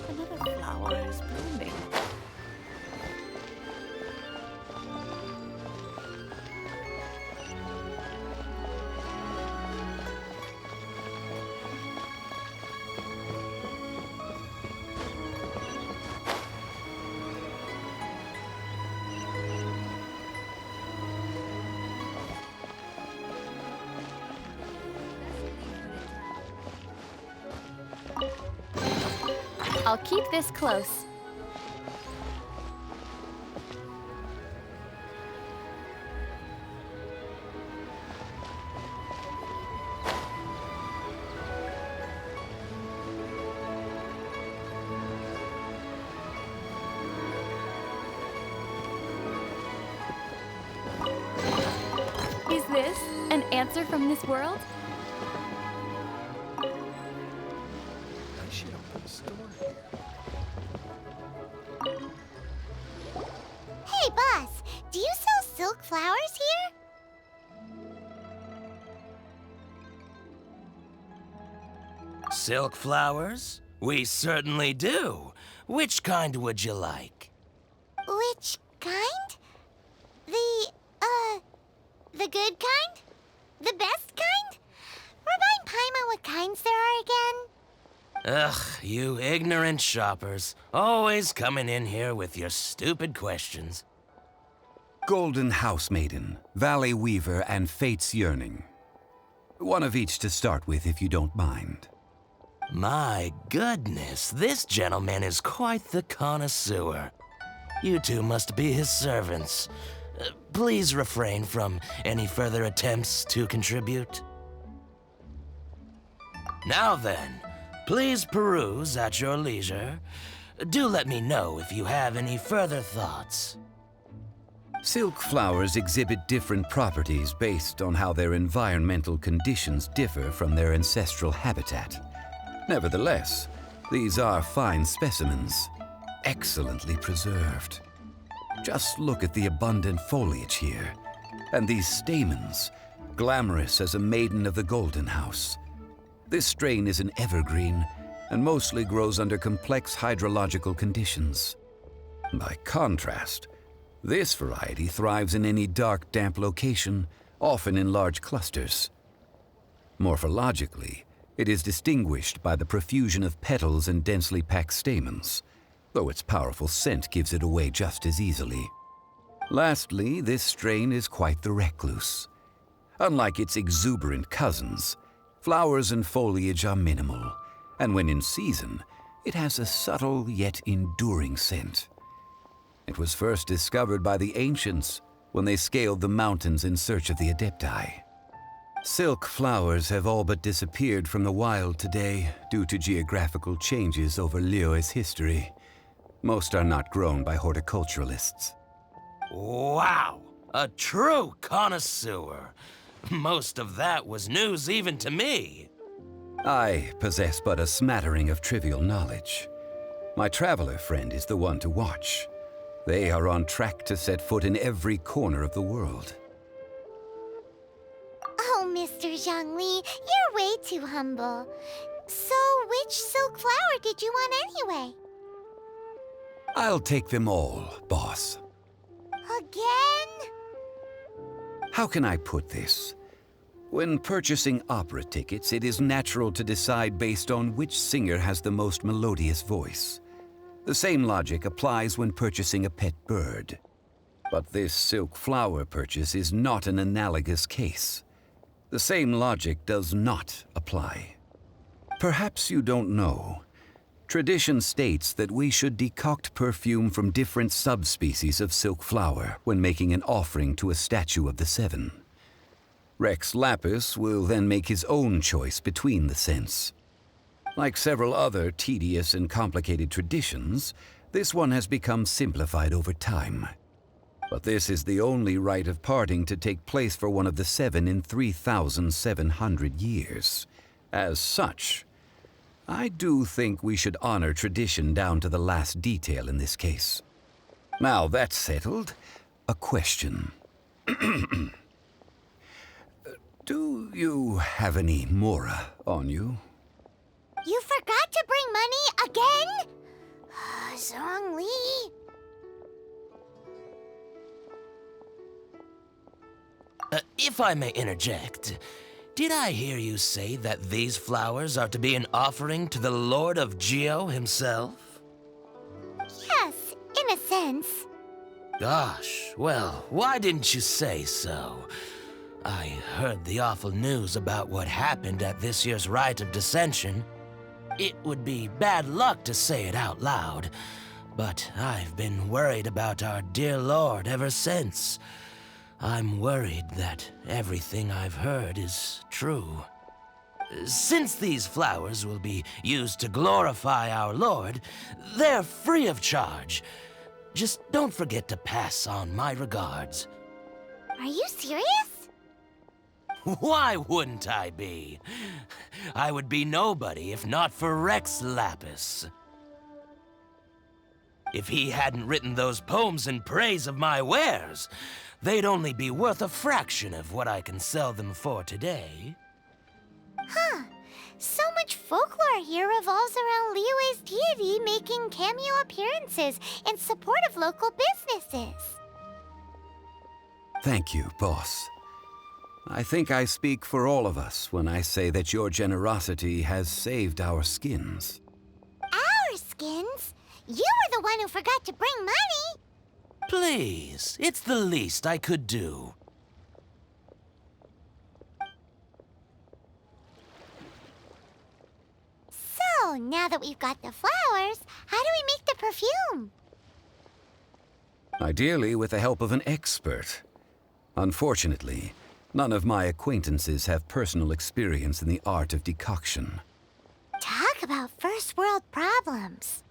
Another flower is blooming. I'll keep this close. Is this an answer from this world? I should open the store here. Hey, boss, do you sell silk flowers here? Silk flowers? We certainly do. Which kind would you like? Which kind? The good kind? The best kind? Remind Paimon what kinds there are again? Ugh, you ignorant shoppers. Always coming in here with your stupid questions. Golden House Maiden, Valley Weaver, and Fate's Yearning. One of each to start with, if you don't mind. My goodness, this gentleman is quite the connoisseur. You two must be his servants. Please refrain from any further attempts to contribute. Now then, please peruse at your leisure. Do let me know if you have any further thoughts. Silk flowers exhibit different properties based on how their environmental conditions differ from their ancestral habitat. Nevertheless, these are fine specimens, excellently preserved. Just look at the abundant foliage here, and these stamens, glamorous as a maiden of the Golden House. This strain is an evergreen and mostly grows under complex hydrological conditions. By contrast, this variety thrives in any dark, damp location, often in large clusters. Morphologically, it is distinguished by the profusion of petals and densely packed stamens, though its powerful scent gives it away just as easily. Lastly, this strain is quite the recluse. Unlike its exuberant cousins, flowers and foliage are minimal, and when in season, it has a subtle yet enduring scent. It was first discovered by the ancients when they scaled the mountains in search of the Adepti. Silk flowers have all but disappeared from the wild today due to geographical changes over Liyue's history. Most are not grown by horticulturalists. Wow, a true connoisseur. Most of that was news even to me. I possess but a smattering of trivial knowledge. My traveler friend is the one to watch. They are on track to set foot in every corner of the world. Oh, Mr. Zhongli, you're way too humble. So, which silk flower did you want anyway? I'll take them all, boss. Again? How can I put this? When purchasing opera tickets, it is natural to decide based on which singer has the most melodious voice. The same logic applies when purchasing a pet bird. But this silk flower purchase is not an analogous case. The same logic does not apply. Perhaps you don't know. Tradition states that we should decoct perfume from different subspecies of silk flower when making an offering to a statue of the Seven. Rex Lapis will then make his own choice between the scents. Like several other tedious and complicated traditions, this one has become simplified over time. But this is the only rite of parting to take place for one of the Seven in 3,700 years. As such, I do think we should honor tradition down to the last detail in this case. Now that's settled, a question. Do you have any Mora on you? You Zhongli. If I may interject, did I hear you say that these flowers are to be an offering to the Lord of Geo himself? Yes, in a sense. Gosh, well, why didn't you say so? I heard the awful news about what happened at this year's Rite of Dissension. It would be bad luck to say it out loud, but I've been worried about our dear Lord ever since. I'm worried that everything I've heard is true. Since these flowers will be used to glorify our Lord, they're free of charge. Just don't forget to pass on my regards. Are you serious? Why wouldn't I be? I would be nobody if not for Rex Lapis. If he hadn't written those poems in praise of my wares, they'd only be worth a fraction of what I can sell them for today. Huh. So much folklore here revolves around Liyue's deity making cameo appearances in support of local businesses. Thank you, boss. I think I speak for all of us when I say that your generosity has saved our skins. Our skins? You were the one who forgot to bring money. Please, it's the least I could do. So, now that we've got the flowers, how do we make the perfume? Ideally with the help of an expert. Unfortunately, none of my acquaintances have personal experience in the art of decoction. Talk about first world problems.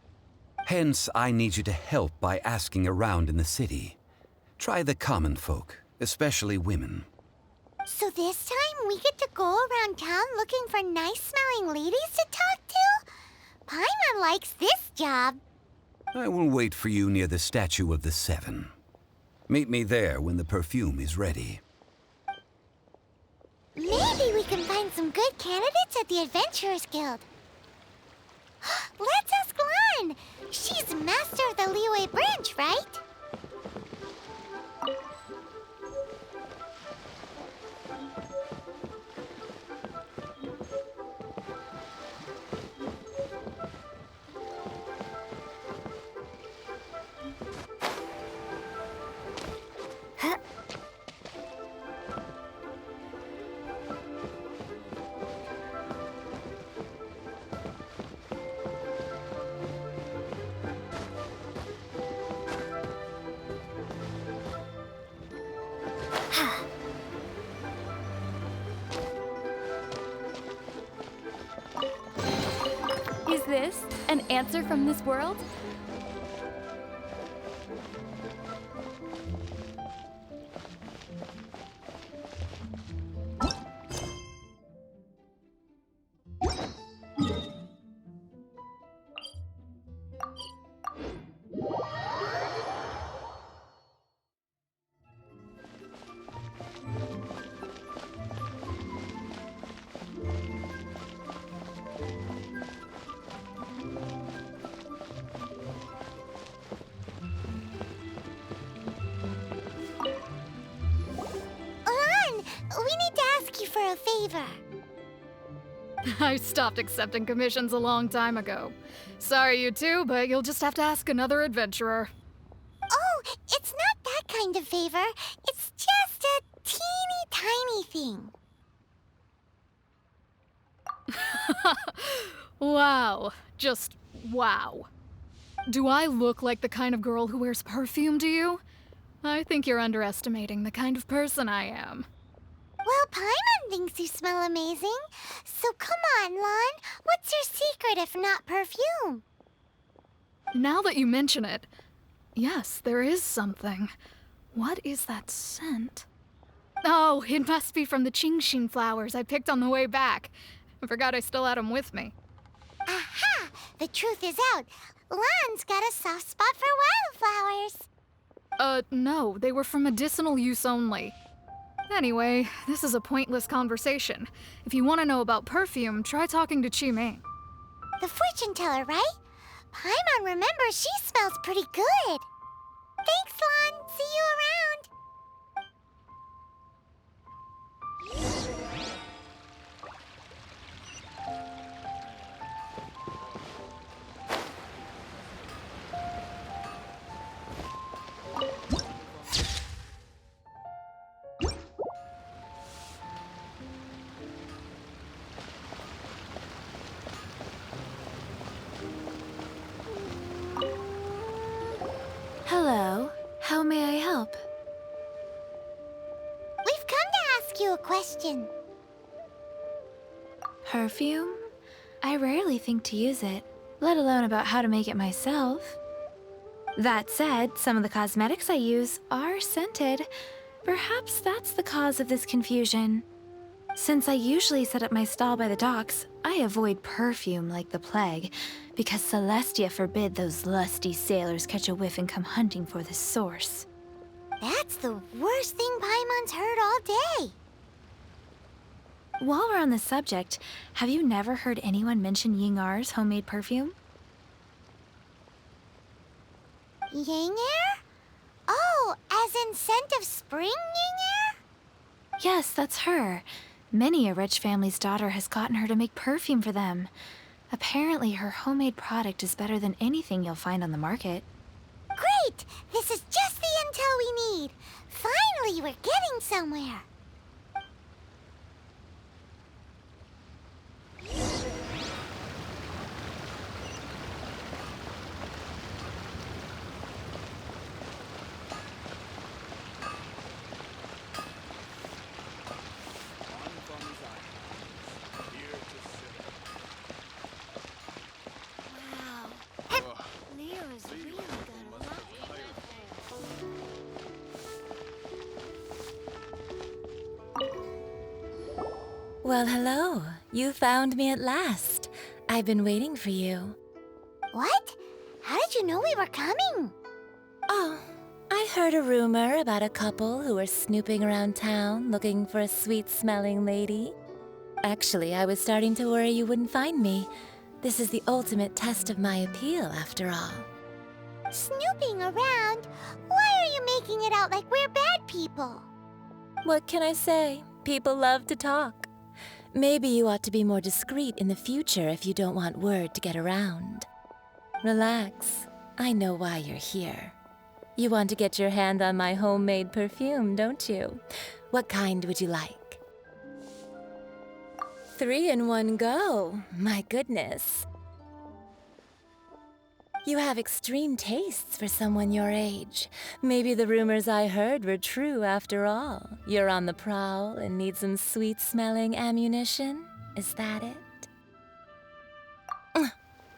Hence, I need you to help by asking around in the city. Try the common folk, especially women. So this time we get to go around town looking for nice-smelling ladies to talk to? Paimon likes this job. I will wait for you near the Statue of the Seven. Meet me there when the perfume is ready. Maybe we can find some good candidates at the Adventurers Guild. Let's ask Lan. She's master of the Liyue branch, right? Is this an answer from this world? Lan, we need to ask you for a favor. I stopped accepting commissions a long time ago. Sorry, you two, but you'll just have to ask another adventurer. Oh, it's not that kind of favor. It's just a teeny tiny thing. Wow. Just wow. Do I look like the kind of girl who wears perfume to you? I think you're underestimating the kind of person I am. Well, Paimon thinks you smell amazing. So come on, Lan. What's your secret if not perfume? Now that you mention it, yes, there is something. What is that scent? Oh, it must be from the Genshin flowers I picked on the way back. I forgot I still had them with me. Aha! The truth is out. Lan's got a soft spot for wildflowers. No, they were for medicinal use only. Anyway, this is a pointless conversation. If you want to know about perfume, try talking to Qiming. The fortune teller, right? Paimon remembers she smells pretty good. Thanks, Lon. See you around. Hello. How may I help? We've come to ask you a question. Perfume? I rarely think to use it, let alone about how to make it myself. That said, some of the cosmetics I use are scented. Perhaps that's the cause of this confusion. Since I usually set up my stall by the docks, I avoid perfume like the plague, because Celestia forbid those lusty sailors catch a whiff and come hunting for the source. That's the worst thing Paimon's heard all day. While we're on the subject, have you never heard anyone mention Yingar's homemade perfume? Yingar? Oh, as in scent of spring, Yingar? Yes, that's her. Many a rich family's daughter has gotten her to make perfume for them. Apparently, her homemade product is better than anything you'll find on the market. Great! This is just the intel we need. Finally, we're getting somewhere. Well, hello. You found me at last. I've been waiting for you. What? How did you know we were coming? Oh, I heard a rumor about a couple who were snooping around town looking for a sweet-smelling lady. Actually, I was starting to worry you wouldn't find me. This is the ultimate test of my appeal, after all. Snooping around? Why are you making it out like we're bad people? What can I say? People love to talk. Maybe you ought to be more discreet in the future if you don't want word to get around. Relax. I know why you're here. You want to get your hand on my homemade perfume, don't you? What kind would you like? 3 in one go. My goodness. You have extreme tastes for someone your age. Maybe the rumors I heard were true after all. You're on the prowl and need some sweet-smelling ammunition? Is that it?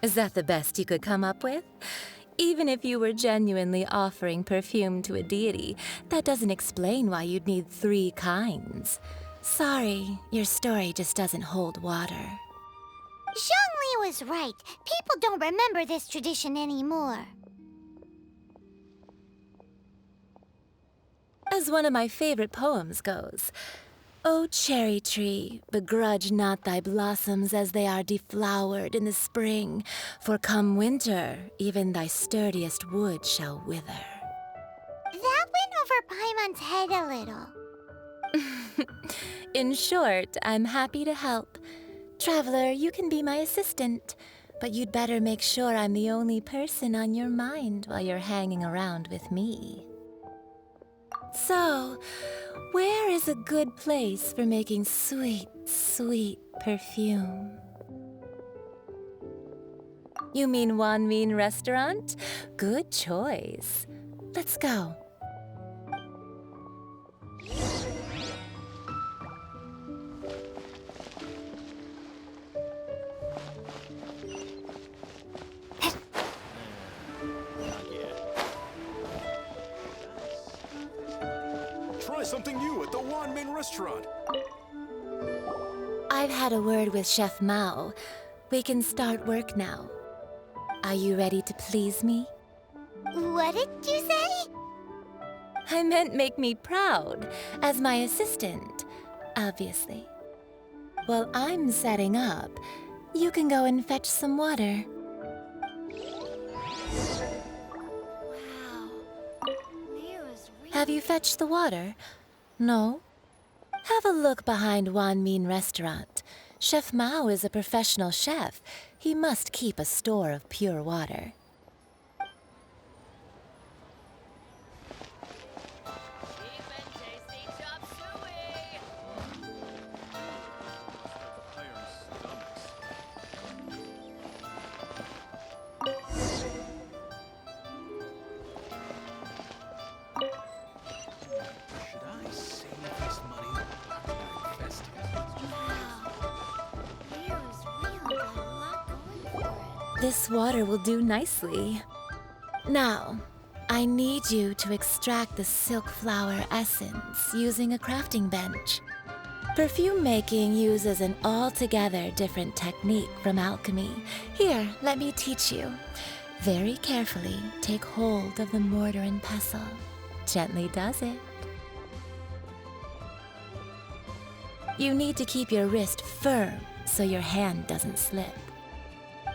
Is that the best you could come up with? Even if you were genuinely offering perfume to a deity, that doesn't explain why you'd need 3 kinds. Sorry, your story just doesn't hold water. Zhongli was right. People don't remember this tradition anymore. As one of my favorite poems goes, O cherry tree, begrudge not thy blossoms as they are deflowered in the spring, for come winter, even thy sturdiest wood shall wither. That went over Paimon's head a little. In short, I'm happy to help. Traveler, you can be my assistant, but you'd better make sure I'm the only person on your mind while you're hanging around with me. So, where is a good place for making sweet, sweet perfume? You mean Wanmin Restaurant? Good choice. Let's go. Try something new at the Wanmin Restaurant. I've had a word with Chef Mao. We can start work now. Are you ready to please me? What did you say? I meant make me proud, as my assistant, obviously. While I'm setting up, you can go and fetch some water. Have you fetched the water? No? Have a look behind Wan Min Restaurant. Chef Mao is a professional chef. He must keep a store of pure water. Should I save this money? How can I invest it? Leo's really got a lot going for it. This water will do nicely. Now, I need you to extract the silk flower essence using a crafting bench. Perfume making uses an altogether different technique from alchemy. Here, let me teach you. Very carefully, take hold of the mortar and pestle. Gently does it. You need to keep your wrist firm so your hand doesn't slip.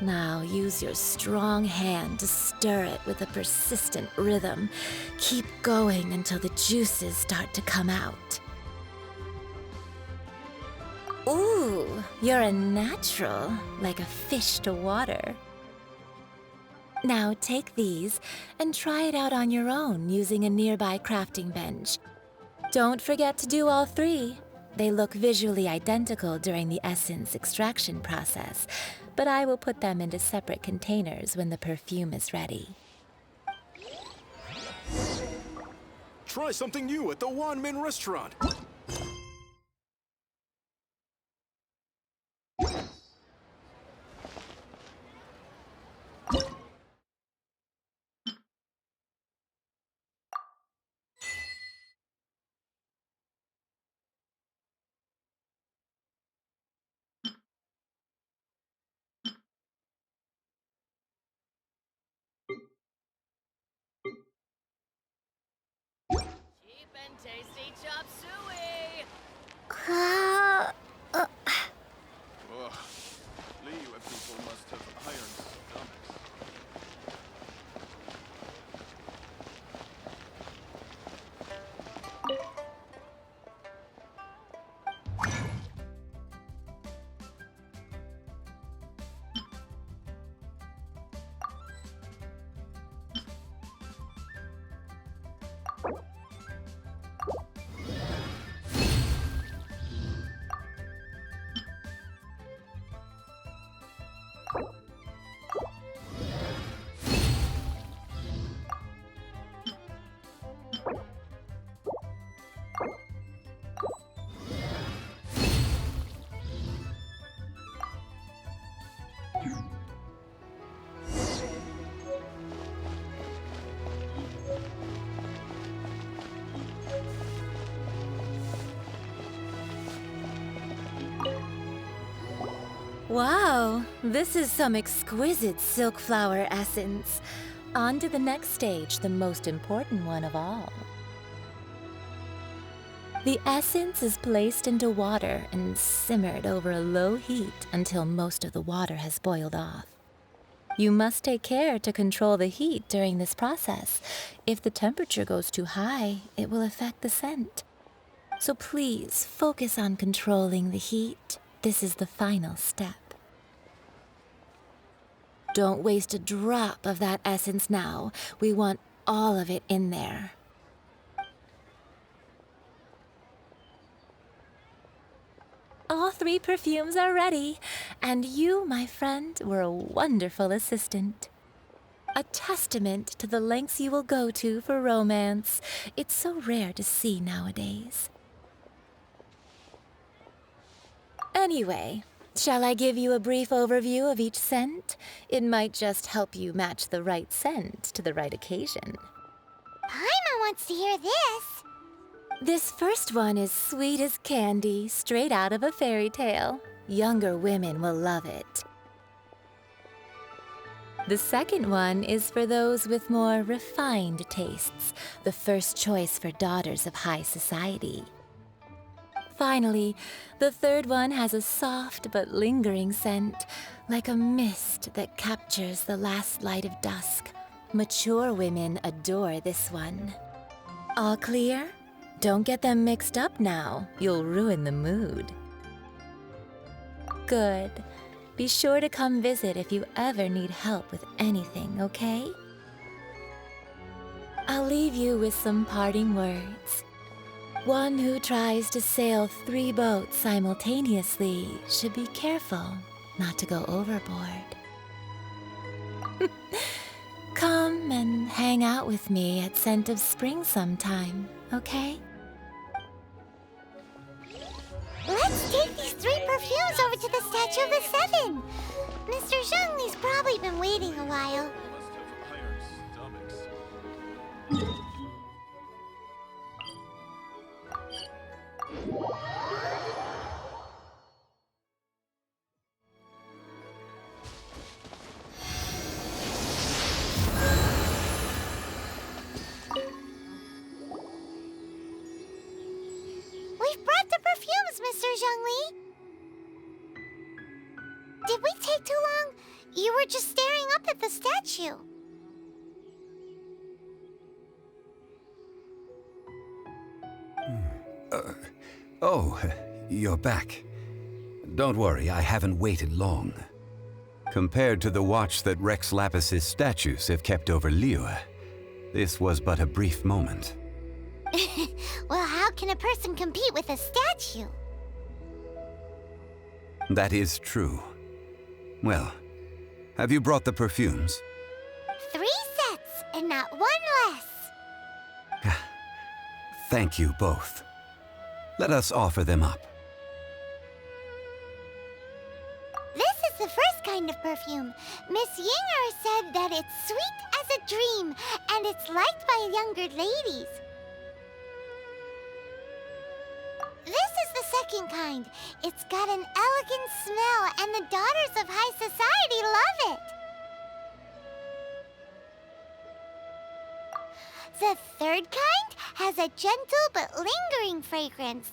Now use your strong hand to stir it with a persistent rhythm. Keep going until the juices start to come out. Ooh, you're a natural, like a fish to water. Now take these and try it out on your own using a nearby crafting bench. Don't forget to do all three. They look visually identical during the essence extraction process, but I will put them into separate containers when the perfume is ready. Try something new at the Wan Min Restaurant. Cheap and tasty chop suey! Uh, uh, Ugh. Liyue people must have iron stomachs. Wow, this is some exquisite silk flower essence. On to the next stage, the most important one of all. The essence is placed into water and simmered over a low heat until most of the water has boiled off. You must take care to control the heat during this process. If the temperature goes too high, it will affect the scent. So please focus on controlling the heat. This is the final step. Don't waste a drop of that essence now. We want all of it in there. All three perfumes are ready, and you, my friend, were a wonderful assistant. A testament to the lengths you will go to for romance. It's so rare to see nowadays. Anyway, shall I give you a brief overview of each scent? It might just help you match the right scent to the right occasion. Paimon wants to hear this. This first one is sweet as candy, straight out of a fairy tale. Younger women will love it. The second one is for those with more refined tastes, the first choice for daughters of high society. Finally, the third one has a soft but lingering scent, like a mist that captures the last light of dusk. Mature women adore this one. All clear? Don't get them mixed up now. You'll ruin the mood. Good. Be sure to come visit if you ever need help with anything, okay? I'll leave you with some parting words. One who tries to sail 3 boats simultaneously should be careful not to go overboard. Come and hang out with me at Scent of Spring sometime, okay? Let's take these 3 perfumes over to the Statue of the Seven. Mr. Zhongli's probably been waiting a while. We've brought the perfumes, Mr. Zhongli. Did we take too long? You were just staring up at the statue. Oh, you're back. Don't worry, I haven't waited long. Compared to the watch that Rex Lapis's statues have kept over Liyue, this was but a brief moment. Well, how can a person compete with a statue? That is true. Well, have you brought the perfumes? 3 sets, and not 1 less. Thank you both. Let us offer them up. This is the first kind of perfume. Miss Yinger said that it's sweet as a dream, and it's liked by younger ladies. This is the second kind. It's got an elegant smell, and the daughters of high society love it. The third kind has a gentle but lingering fragrance.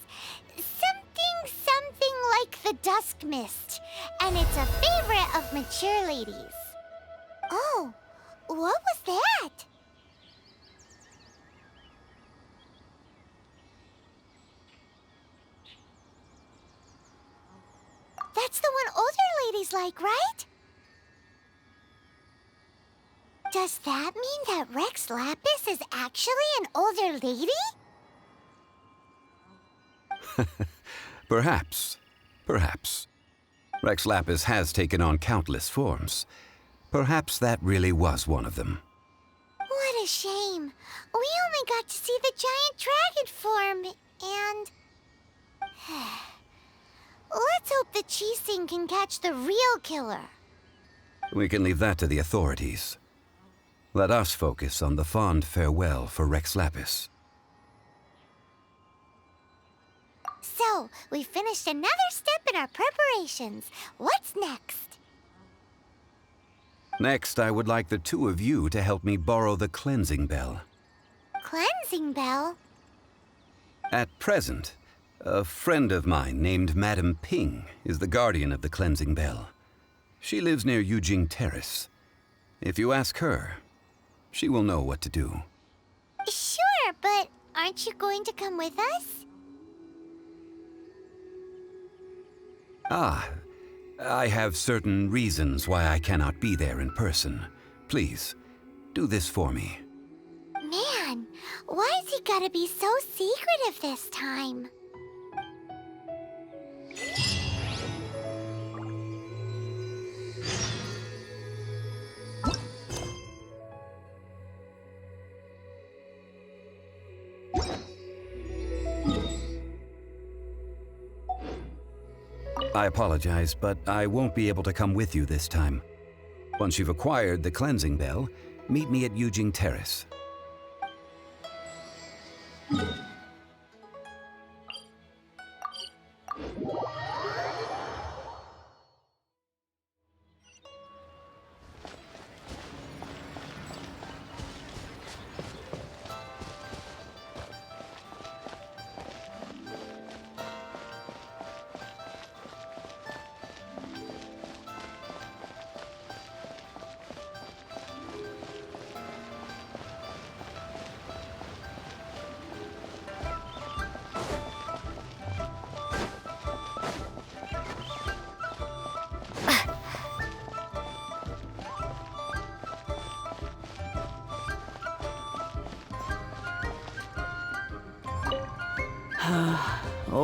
Something like the dusk mist. And it's a favorite of mature ladies. Oh, what was that? That's the one older ladies like, right? Does that mean that Rex Lapis is actually an older lady? Perhaps. Perhaps. Rex Lapis has taken on countless forms. Perhaps that really was one of them. What a shame. We only got to see the giant dragon form, and... Let's hope the Qixing can catch the real killer. We can leave that to the authorities. Let us focus on the fond farewell for Rex Lapis. So, we finished another step in our preparations. What's next? Next, I would like the 2 of you to help me borrow the cleansing bell. Cleansing bell? At present, a friend of mine named Madame Ping is the guardian of the cleansing bell. She lives near Yujing Terrace. If you ask her, she will know what to do. Sure, but aren't you going to come with us? Ah, I have certain reasons why I cannot be there in person. Please, do this for me. Man, why's he gotta be so secretive this time? I apologize, but I won't be able to come with you this time. Once you've acquired the cleansing bell, meet me at Yujing Terrace.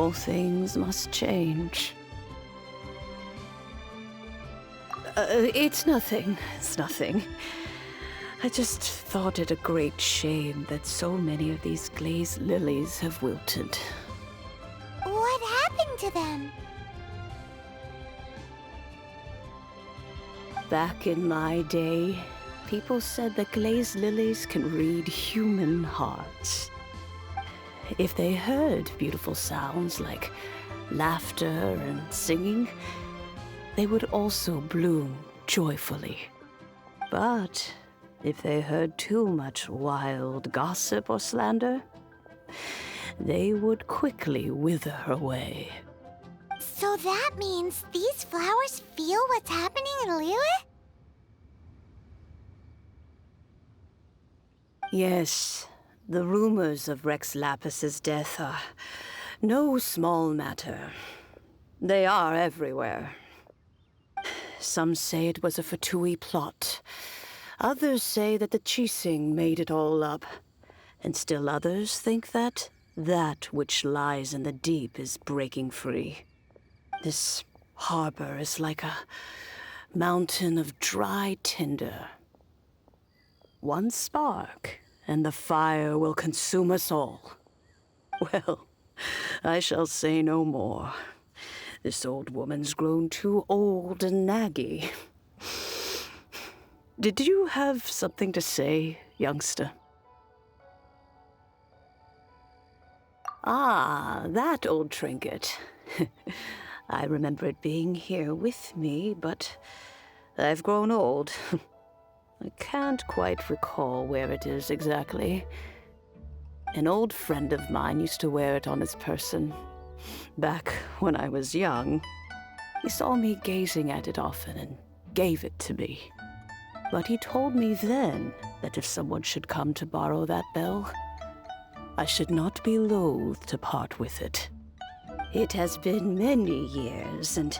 All things must change. It's nothing. It's nothing. I just thought it a great shame that so many of these glazed lilies have wilted. What happened to them? Back in my day, people said that glazed lilies can read human hearts. If they heard beautiful sounds like laughter and singing, they would also bloom joyfully. But if they heard too much wild gossip or slander, they would quickly wither away. So that means these flowers feel what's happening in Liyue? Yes, the rumors of Rex Lapis's death are no small matter. They are everywhere. Some say it was a Fatui plot. Others say that the Chising made it all up. And still others think that which lies in the deep is breaking free. This harbor is like a mountain of dry tinder. One spark, and the fire will consume us all. Well, I shall say no more. This old woman's grown too old and naggy. Did you have something to say, youngster? Ah, that old trinket. I remember it being here with me, but I've grown old. I can't quite recall where it is exactly. An old friend of mine used to wear it on his person. Back when I was young, he saw me gazing at it often and gave it to me. But he told me then that if someone should come to borrow that bell, I should not be loath to part with it. It has been many years, and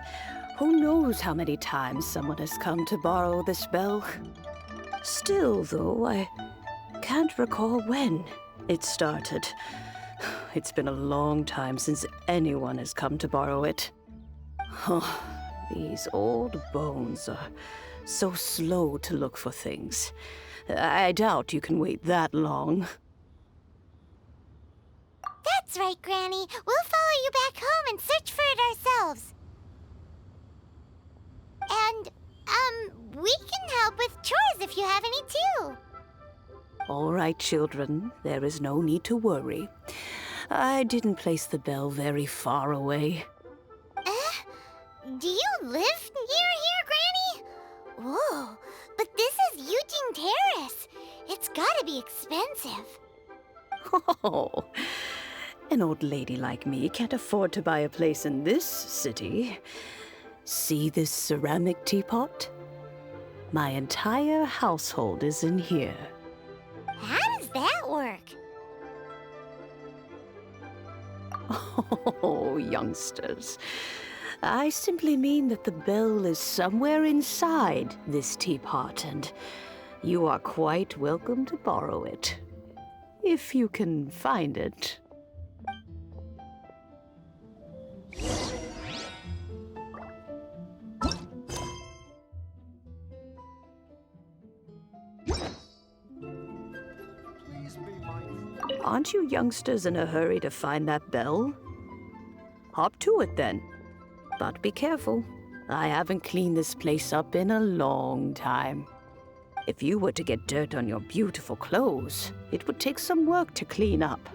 who knows how many times someone has come to borrow this bell. Still, though, I can't recall when it started. It's been a long time since anyone has come to borrow it. Oh, these old bones are so slow to look for things. I doubt you can wait that long. That's right, Granny. We'll follow you back home and search for it ourselves. And, we can help with chores if you have any too. All right, children. There is no need to worry. I didn't place the bell very far away. Do you live near here, Granny? Whoa, but this is Eugene Terrace. It's gotta be expensive. Oh, an old lady like me can't afford to buy a place in this city. See this ceramic teapot? My entire household is in here. How does that work? Oh, youngsters. I simply mean that the bell is somewhere inside this teapot, and you are quite welcome to borrow it. If you can find it. Aren't you youngsters in a hurry to find that bell? Hop to it then. But be careful. I haven't cleaned this place up in a long time. If you were to get dirt on your beautiful clothes, it would take some work to clean up.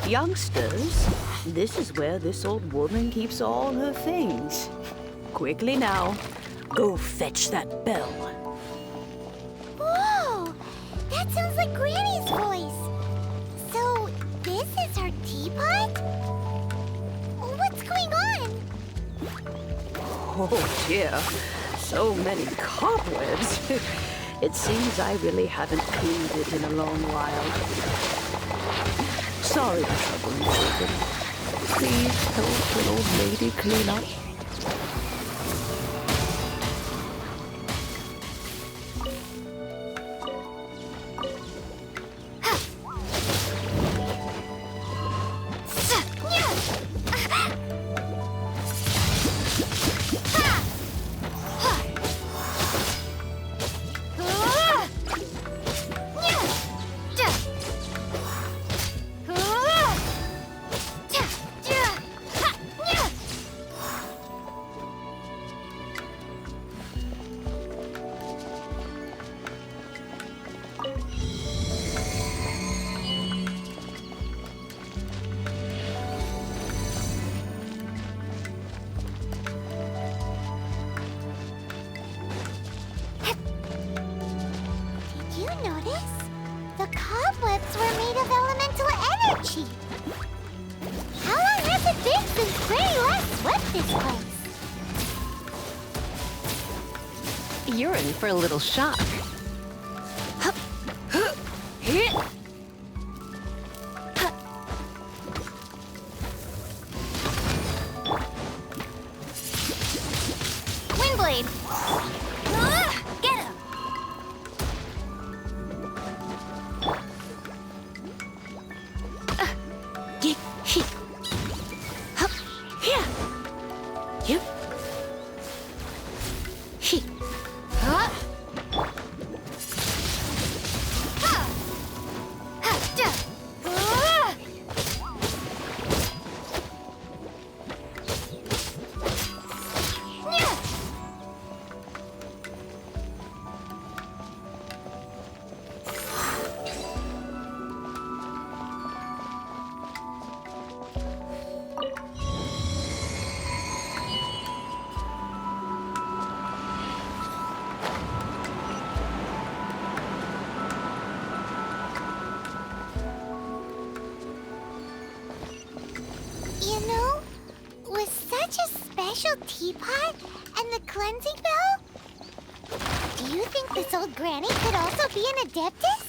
Youngsters, this is where this old woman keeps all her things. Quickly now, go fetch that bell. Whoa! That sounds like Granny Oh dear, so many cobwebs. It seems I really haven't cleaned it in a long while. Sorry to trouble you, David. Please help an old lady clean up. cobwebs were made of elemental energy. How long has it been since Granny last swept this place? You're in for a little shock. Windblade! Get him! You know, with such a special teapot and the cleansing bell, do you think this old granny could also be an adeptus?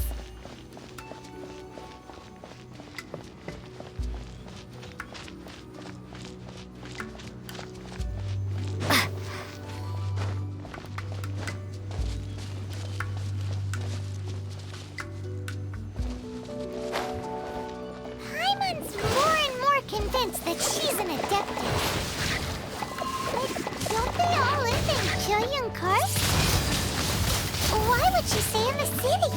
Paimon's more and more convinced that she's an adeptus. But don't they all live in Chilean cars? Why would she stay in the city?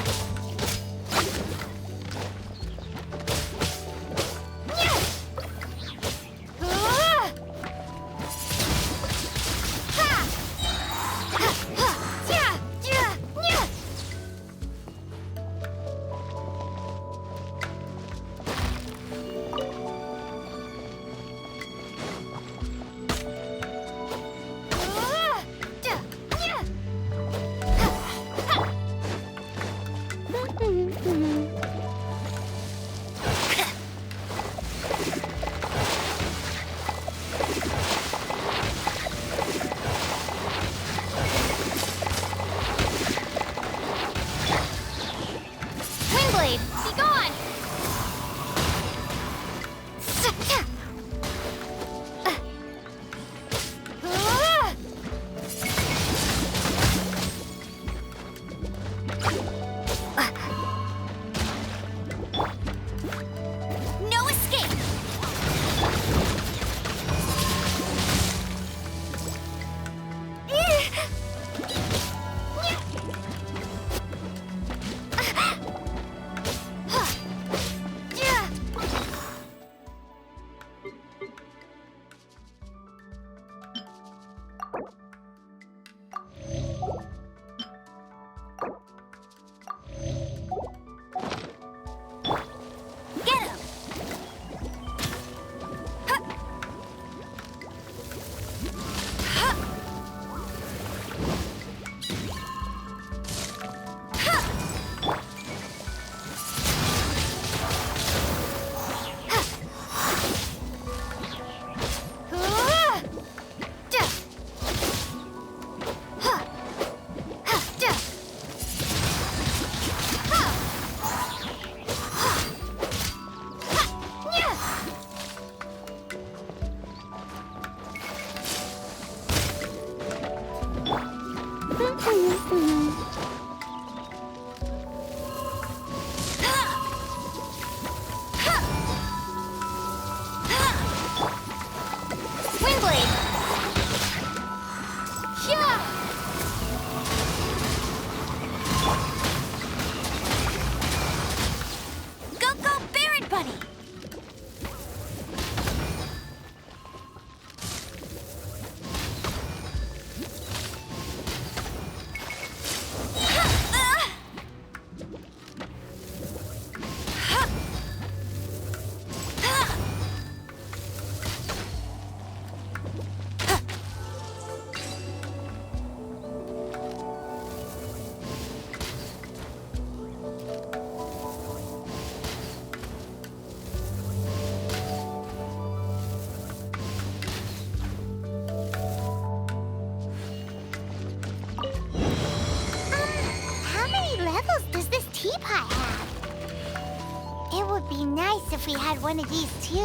be nice if we had one of these too.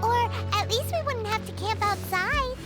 Or at least we wouldn't have to camp outside.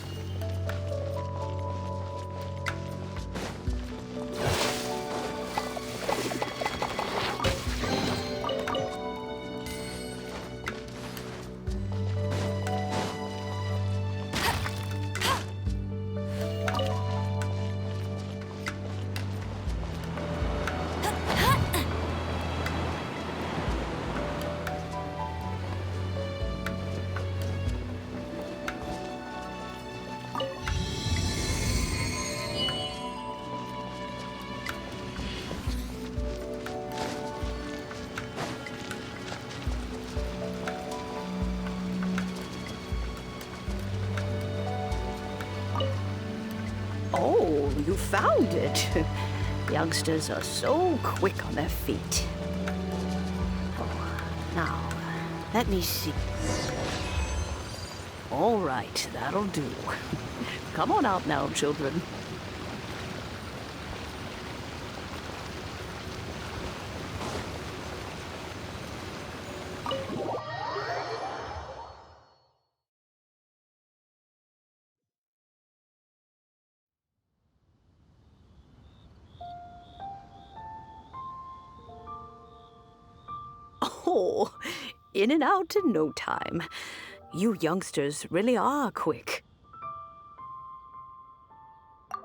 Oh, you found it. Youngsters are so quick on their feet. Oh, now, let me see. All right, that'll do. Come on out now, children. Oh, in and out in no time. You youngsters really are quick.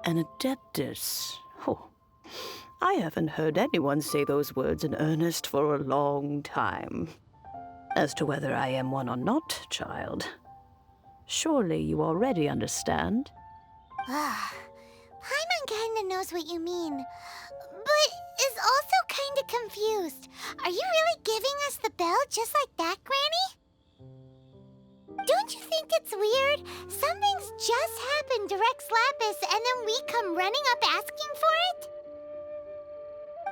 An adeptus. Oh, I haven't heard anyone say those words in earnest for a long time. As to whether I am one or not, child, surely you already understand. Paimon kinda knows what you mean, but is also kinda confused. Are you really giving us the bell just like that, Granny? Don't you think it's weird? Some things just happen to Rex Lapis and then we come running up asking for it?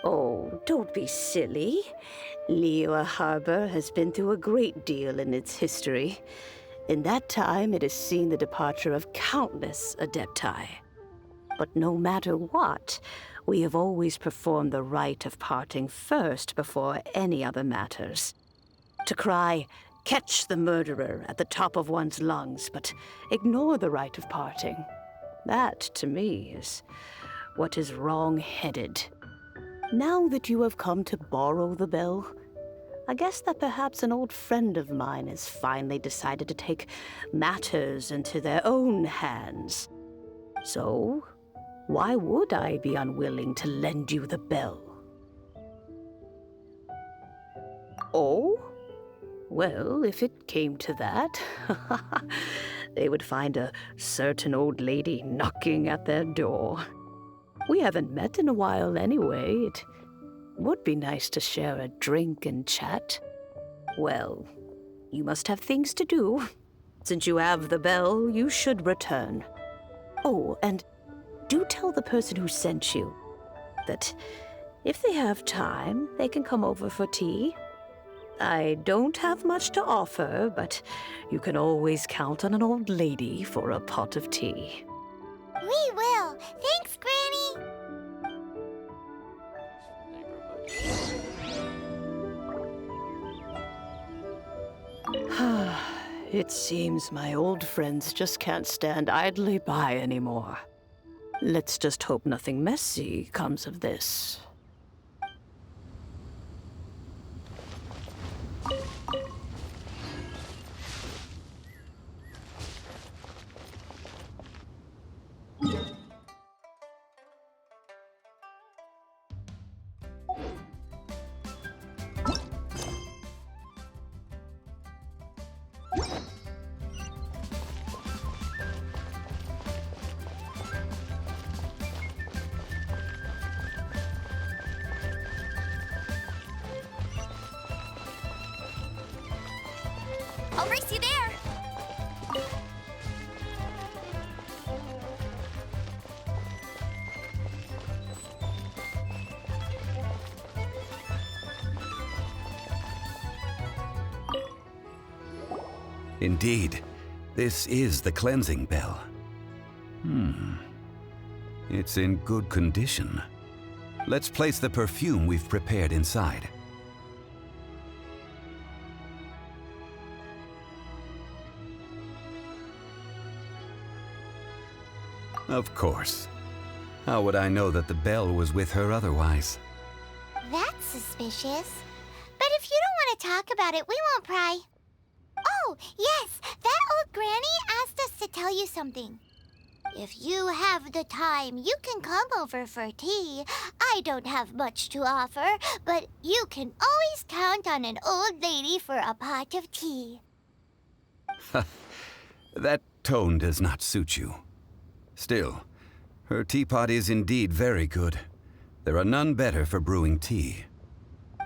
Oh, don't be silly. Liyue Harbor has been through a great deal in its history. In that time, it has seen the departure of countless adepti. But no matter what, we have always performed the rite of parting first before any other matters. To cry, "Catch the murderer," at the top of one's lungs, but ignore the rite of parting. That, to me, is what is wrong-headed. Now that you have come to borrow the bell, I guess that perhaps an old friend of mine has finally decided to take matters into their own hands. So, why would I be unwilling to lend you the bell? Oh? Well, if it came to that, they would find a certain old lady knocking at their door. We haven't met in a while anyway. It would be nice to share a drink and chat. Well, you must have things to do. Since you have the bell, you should return. Oh, and do tell the person who sent you that if they have time, they can come over for tea. I don't have much to offer, but you can always count on an old lady for a pot of tea. We will. Thanks, Granny. It seems my old friends just can't stand idly by anymore. Let's just hope nothing messy comes of this. I'll race you there. Indeed, this is the cleansing bell. It's in good condition. Let's place the perfume we've prepared inside. Of course. How would I know that the bell was with her otherwise? That's suspicious. But if you don't want to talk about it, we won't pry. Oh, yes, that old granny asked us to tell you something. If you have the time, you can come over for tea. I don't have much to offer, but you can always count on an old lady for a pot of tea. That tone does not suit you. Still, her teapot is indeed very good. There are none better for brewing tea.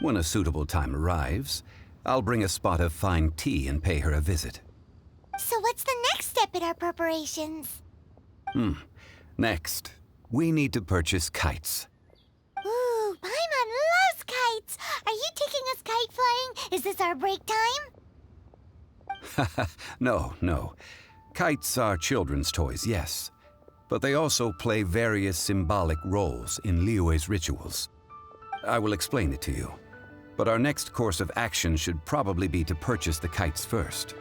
When a suitable time arrives, I'll bring a spot of fine tea and pay her a visit. So what's the next step in our preparations? Next, we need to purchase kites. Ooh, Paimon loves kites! Are you taking us kite flying? Is this our break time? No. Kites are children's toys, yes. But they also play various symbolic roles in Liyue's rituals. I will explain it to you. But our next course of action should probably be to purchase the kites first.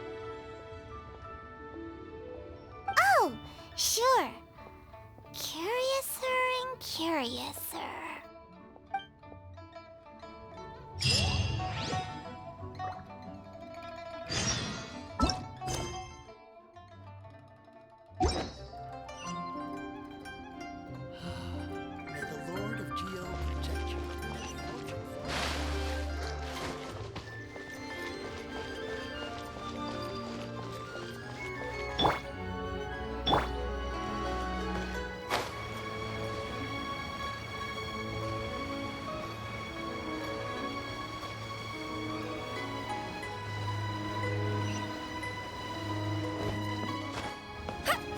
Oh, sure. Curiouser and curiouser. May the Lord of Geo protect you and your fortune.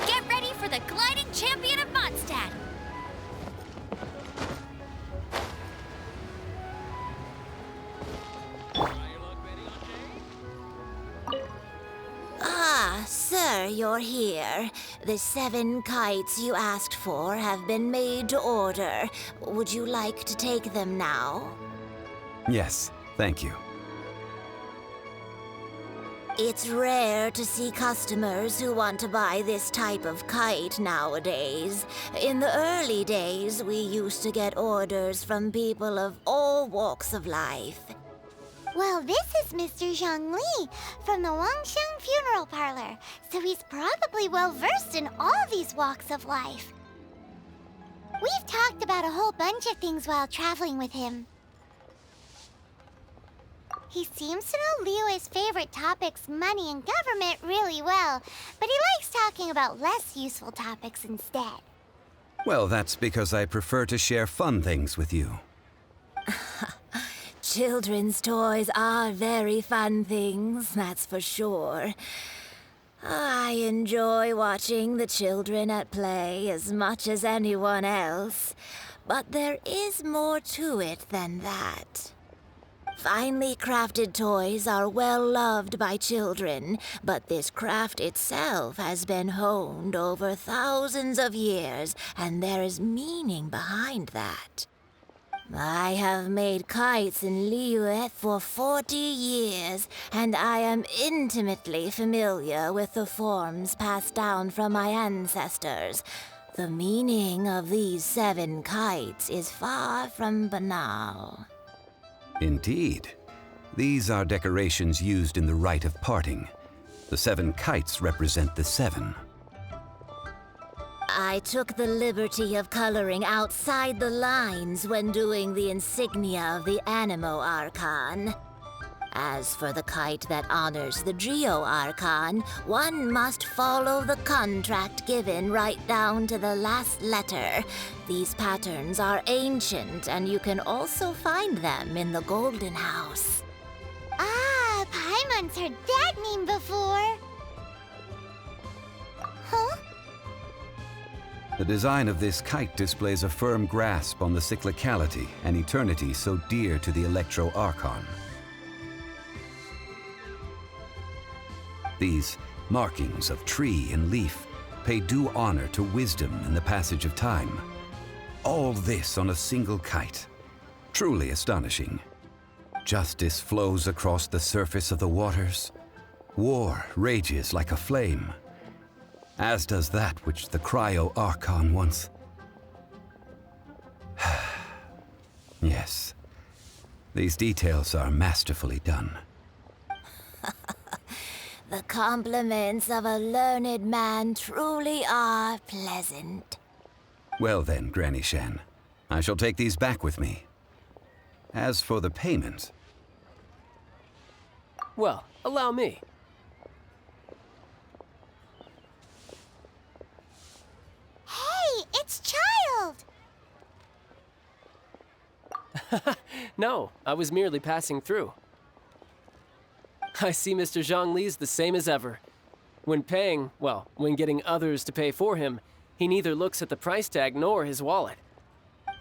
Get ready for the gliding champion of Mondstadt! Ah, sir, you're here. The 7 kites you asked for have been made to order. Would you like to take them now? Yes, thank you. It's rare to see customers who want to buy this type of kite nowadays. In the early days, we used to get orders from people of all walks of life. Well, this is Mr. Zhang Li from the Wangsheng Funeral Parlor, so he's probably well-versed in all these walks of life. We've talked about a whole bunch of things while traveling with him. He seems to know Liyue's favorite topics, money and government, really well, but he likes talking about less useful topics instead. Well, that's because I prefer to share fun things with you. Children's toys are very fun things, that's for sure. I enjoy watching the children at play as much as anyone else, but there is more to it than that. Finely crafted toys are well loved by children, but this craft itself has been honed over thousands of years, and there is meaning behind that. I have made kites in Liyue for 40 years, and I am intimately familiar with the forms passed down from my ancestors. The meaning of these 7 kites is far from banal. Indeed. These are decorations used in the rite of parting. The 7 kites represent the 7. I took the liberty of coloring outside the lines when doing the insignia of the Animo Archon. As for the kite that honors the Geo Archon, one must follow the contract given right down to the last letter. These patterns are ancient, and you can also find them in the Golden House. Ah, Paimon's heard that name before. Huh? The design of this kite displays a firm grasp on the cyclicality and eternity so dear to the Electro Archon. These markings of tree and leaf pay due honor to wisdom and the passage of time. All this on a single kite. Truly astonishing. Justice flows across the surface of the waters. War rages like a flame. as does that which the Cryo-Archon wants. Yes, these details are masterfully done. The compliments of a learned man truly are pleasant. Well then, Granny Shan, I shall take these back with me. As for the payment... Well, allow me. Hey, it's Child! No, I was merely passing through. I see Mr. Zhongli's the same as ever. When paying, well, when getting others to pay for him, he neither looks at the price tag nor his wallet.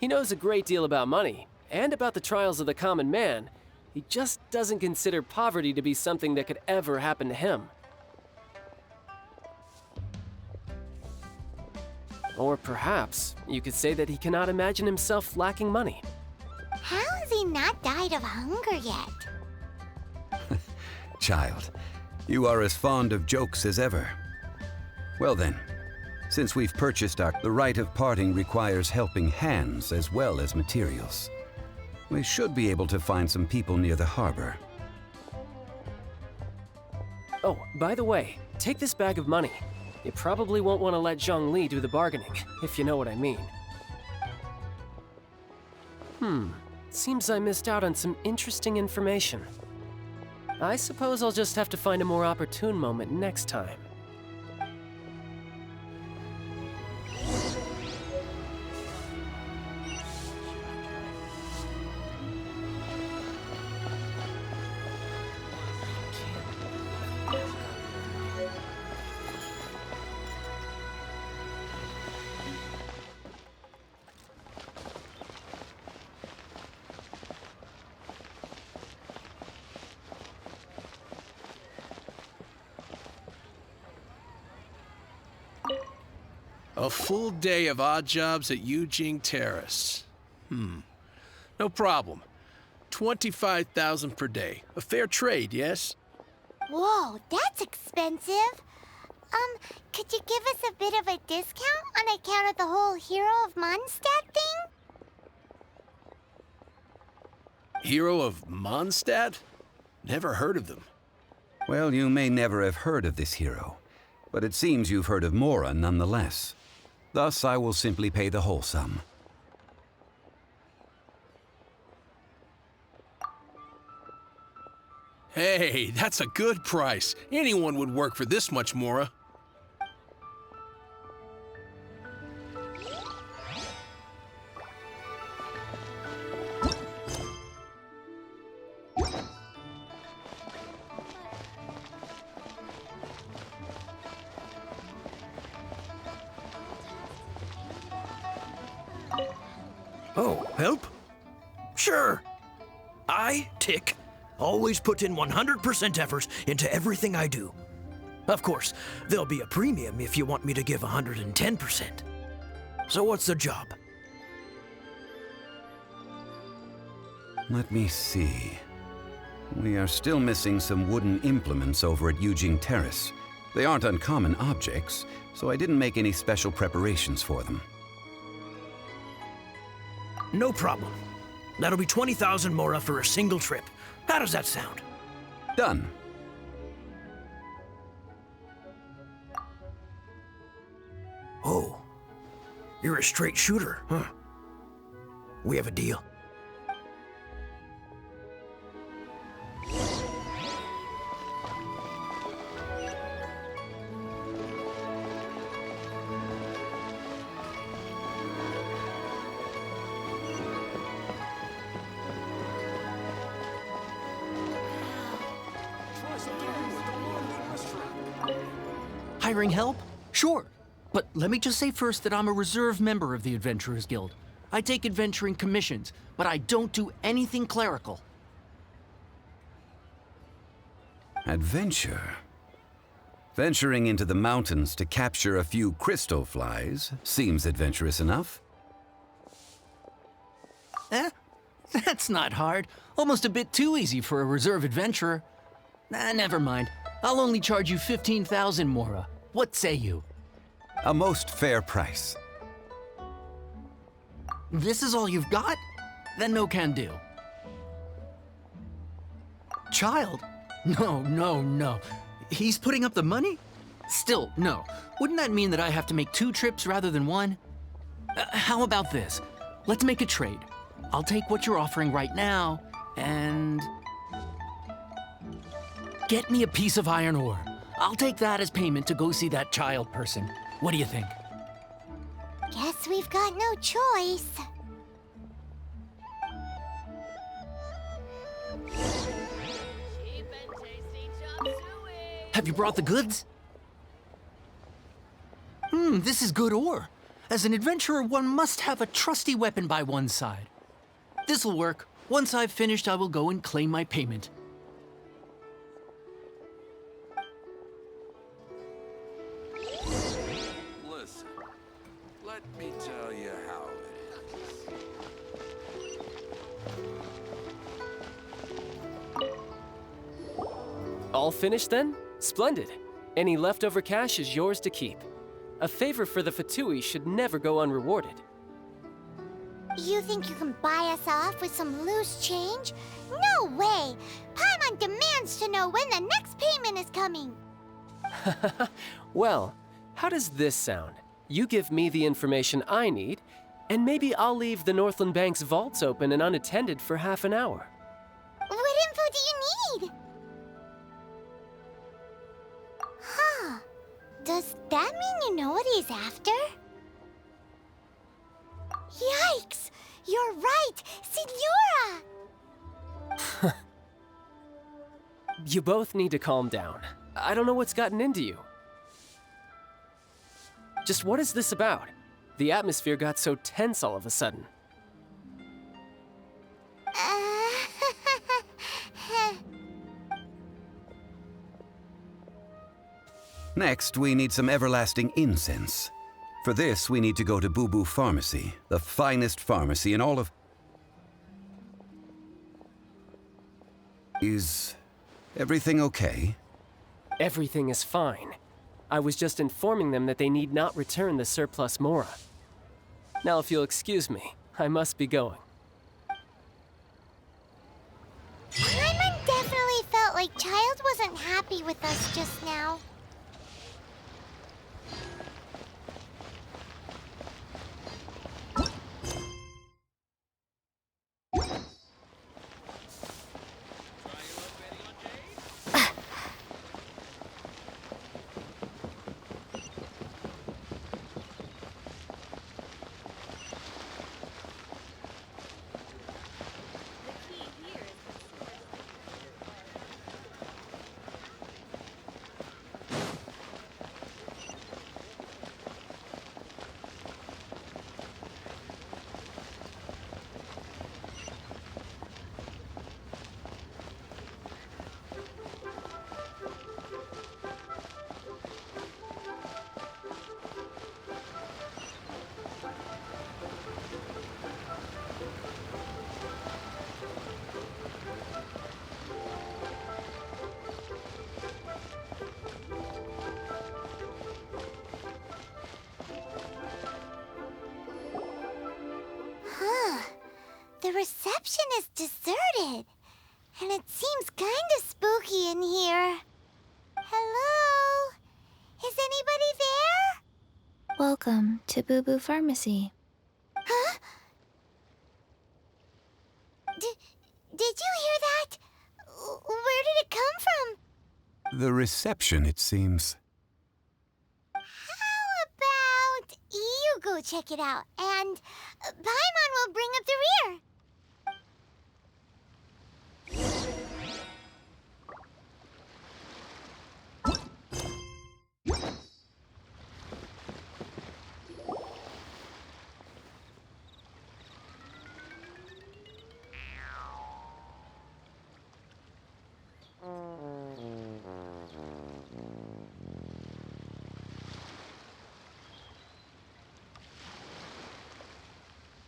He knows a great deal about money, and about the trials of the common man. He just doesn't consider poverty to be something that could ever happen to him. Or perhaps you could say that he cannot imagine himself lacking money. How has he not died of hunger yet? Child, you are as fond of jokes as ever. Well then, since we've purchased the rite of parting requires helping hands as well as materials. We should be able to find some people near the harbor. Oh, by the way, take this bag of money. You probably won't want to let Zhongli do the bargaining, if you know what I mean. Seems I missed out on some interesting information. I suppose I'll just have to find a more opportune moment next time. A full day of odd jobs at Yujing Terrace. No problem. 25,000 per day. A fair trade, yes? Whoa, that's expensive. Could you give us a bit of a discount on account of the whole Hero of Mondstadt thing? Hero of Mondstadt? Never heard of them. Well, you may never have heard of this hero, but it seems you've heard of Mora nonetheless. Thus, I will simply pay the whole sum. Hey, that's a good price. Anyone would work for this much, Mora. Oh, help? Sure. I, Tick, always put in 100% effort into everything I do. Of course, there'll be a premium if you want me to give 110%. So what's the job? Let me see. We are still missing some wooden implements over at Yujing Terrace. They aren't uncommon objects, so I didn't make any special preparations for them. No problem. That'll be 20,000 Mora for a single trip. How does that sound? Done. Oh, you're a straight shooter, huh? We have a deal. Hiring help? Sure. But let me just say first that I'm a reserve member of the Adventurers Guild. I take adventuring commissions, but I don't do anything clerical. Adventure? Venturing into the mountains to capture a few crystal flies seems adventurous enough. That's not hard. Almost a bit too easy for a reserve adventurer. Never mind. I'll only charge you 15,000 Mora. What say you? A most fair price. This is all you've got? Then no can do. Child? No, no, no. He's putting up the money? Still, no. Wouldn't that mean that I have to make 2 trips rather than 1? How about this? Let's make a trade. I'll take what you're offering right now, and... get me a piece of iron ore. I'll take that as payment to go see that child person. What do you think? Guess we've got no choice. Cheap and tasty chop suey. Have you brought the goods? This is good ore. As an adventurer, one must have a trusty weapon by one's side. This'll work. Once I've finished, I will go and claim my payment. Listen, let me tell you how it is. All finished then? Splendid. Any leftover cash is yours to keep. A favor for the Fatui should never go unrewarded. You think you can buy us off with some loose change? No way! Paimon demands to know when the next payment is coming. Well, how does this sound? You give me the information I need, and maybe I'll leave the Northland Bank's vaults open and unattended for half an hour. What info do you need? Huh. Does that mean you know what he's after? Yikes! You're right! Signora! You both need to calm down. I don't know what's gotten into you. Just what is this about? The atmosphere got so tense all of a sudden. Next, we need some everlasting incense. For this, we need to go to Boo Boo Pharmacy, the finest pharmacy in all of... Is everything okay? Everything is fine. I was just informing them that they need not return the surplus Mora. Now, if you'll excuse me, I must be going. Paimon definitely felt like Child wasn't happy with us just now. The reception is deserted, and it seems kinda spooky in here. Hello? Is anybody there? Welcome to Boo Boo Pharmacy. Huh? Did you hear that? Where did it come from? The reception, it seems. How about you go check it out, and Paimon will bring up the rear.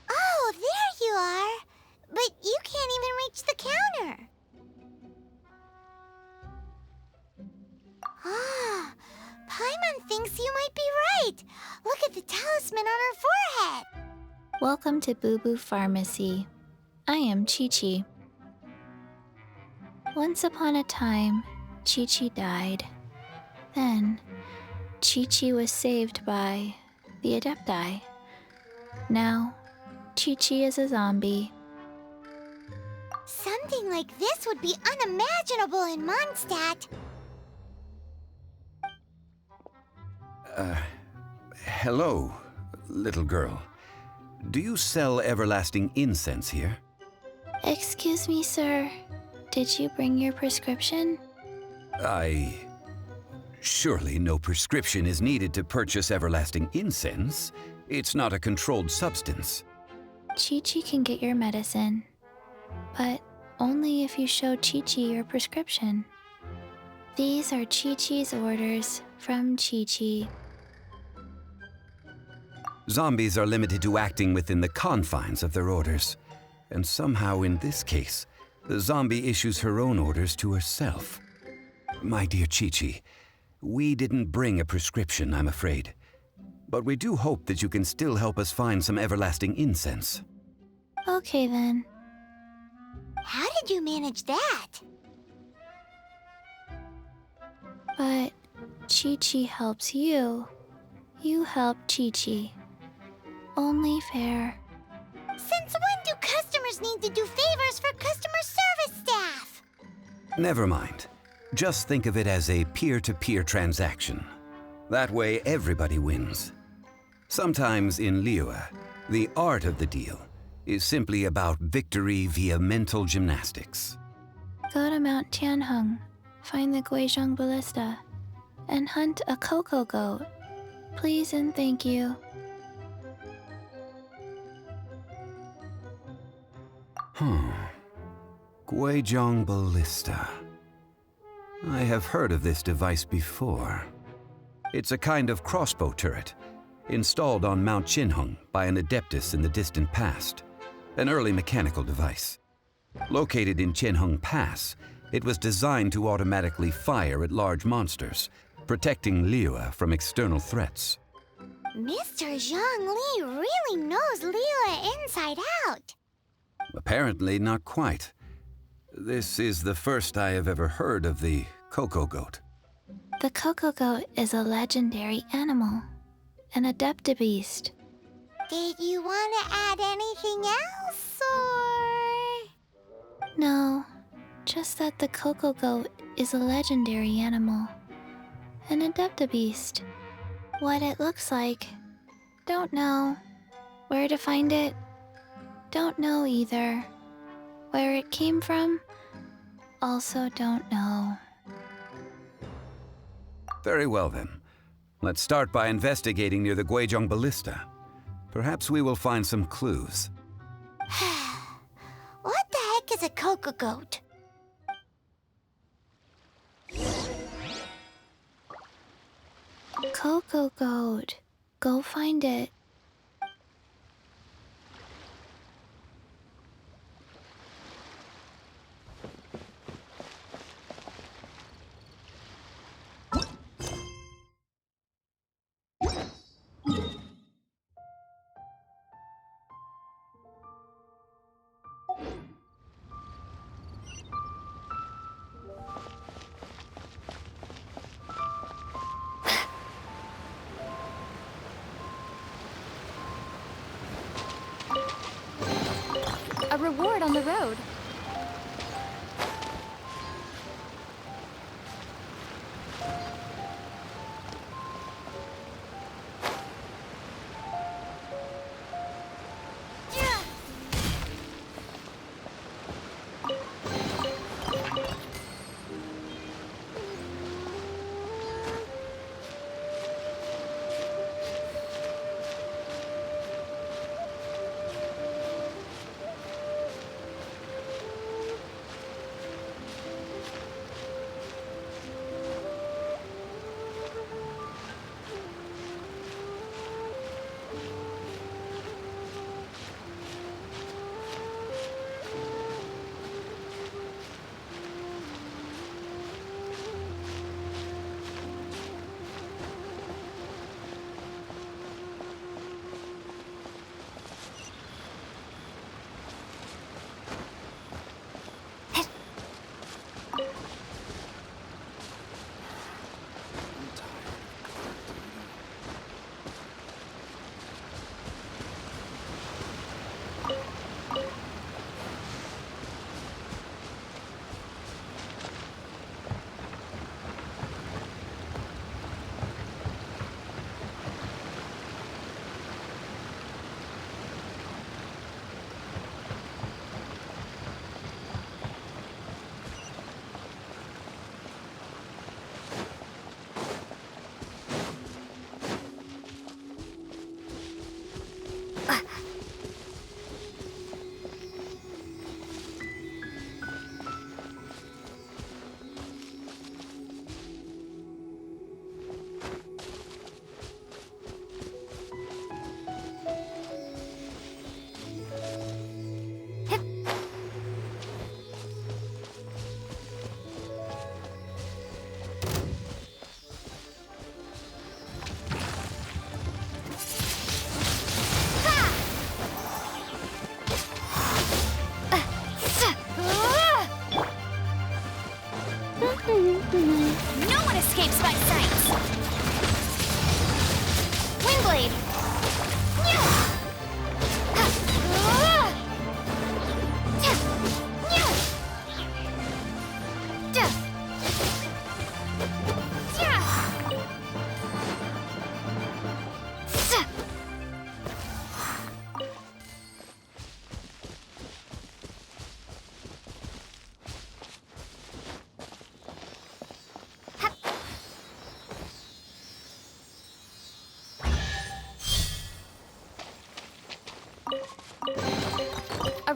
Oh, there you are. Paimon thinks you might be right. Look at the talisman on her forehead. Welcome to Boo Boo Pharmacy. I am Chi-Chi. Once upon a time, Chi-Chi died. Then, Chi-Chi was saved by the Adepti. Now, Chi-Chi is a zombie. Something like this would be unimaginable in Mondstadt. Hello, little girl. Do you sell everlasting incense here? Excuse me, sir. Did you bring your prescription? Surely no prescription is needed to purchase everlasting incense. It's not a controlled substance. Chi-Chi can get your medicine, but only if you show Chi-Chi your prescription. These are Chi-Chi's orders from Chi-Chi. Zombies are limited to acting within the confines of their orders. And somehow in this case, the zombie issues her own orders to herself. My dear Chi-Chi, we didn't bring a prescription, I'm afraid. But we do hope that you can still help us find some everlasting incense. Okay then. How did you manage that? But Chi-Chi helps you. You help Chi-Chi. Only fair. Since when do customers need to do favors for customer service staff? Never mind. Just think of it as a peer-to-peer transaction. That way everybody wins. Sometimes in Liyue, the art of the deal is simply about victory via mental gymnastics. Go to Mount Tianheng, find the Guizhong Ballista, and hunt a cocoa goat. Please and thank you. Guizhong Ballista. I have heard of this device before. It's a kind of crossbow turret, installed on Mount Qinheng by an adeptus in the distant past, an early mechanical device. Located in Qinheng Pass, it was designed to automatically fire at large monsters, protecting Liyue from external threats. Mr. Zhang Li really knows Liyue inside out. Apparently not quite. This is the first I have ever heard of the cocoa goat. The cocoa goat is a legendary animal, an adeptabeast. Did you want to add anything else, or...? No, just that the cocoa goat is a legendary animal, an adeptabeast. What it looks like, don't know. Where to find it, don't know either. Where it came from, also don't know. Very well then. Let's start by investigating near the Guizhong Ballista. Perhaps we will find some clues. What the heck is a cocoa goat? Cocoa goat. Go find it. A reward on the road.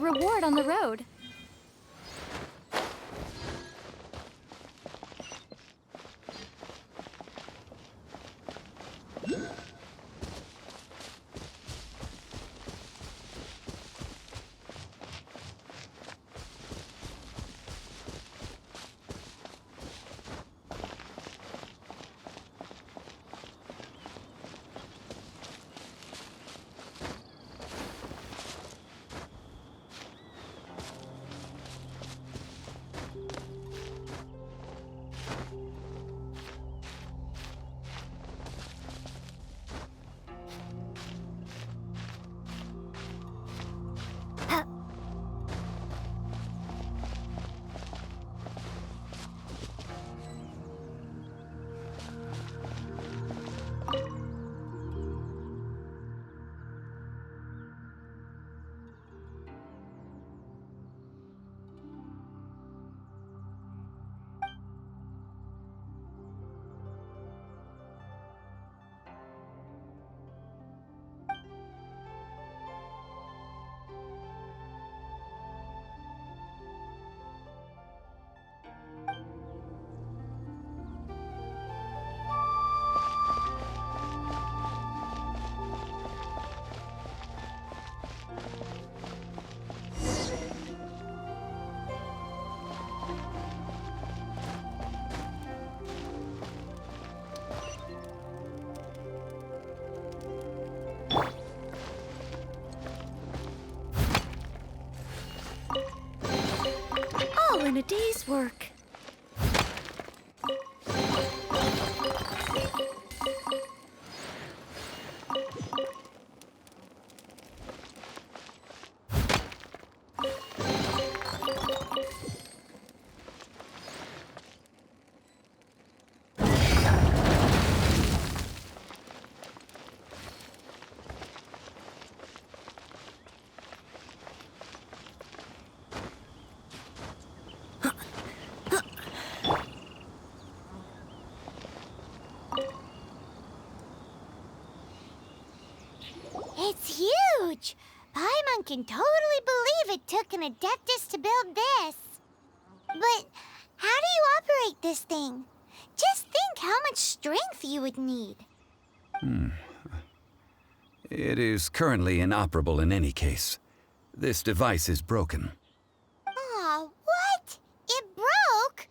reward on the road. All in a day's work. It's huge! Paimon can totally believe it took an Adeptus to build this. But how do you operate this thing? Just think how much strength you would need. It is currently inoperable in any case. This device is broken. Aw, what? It broke?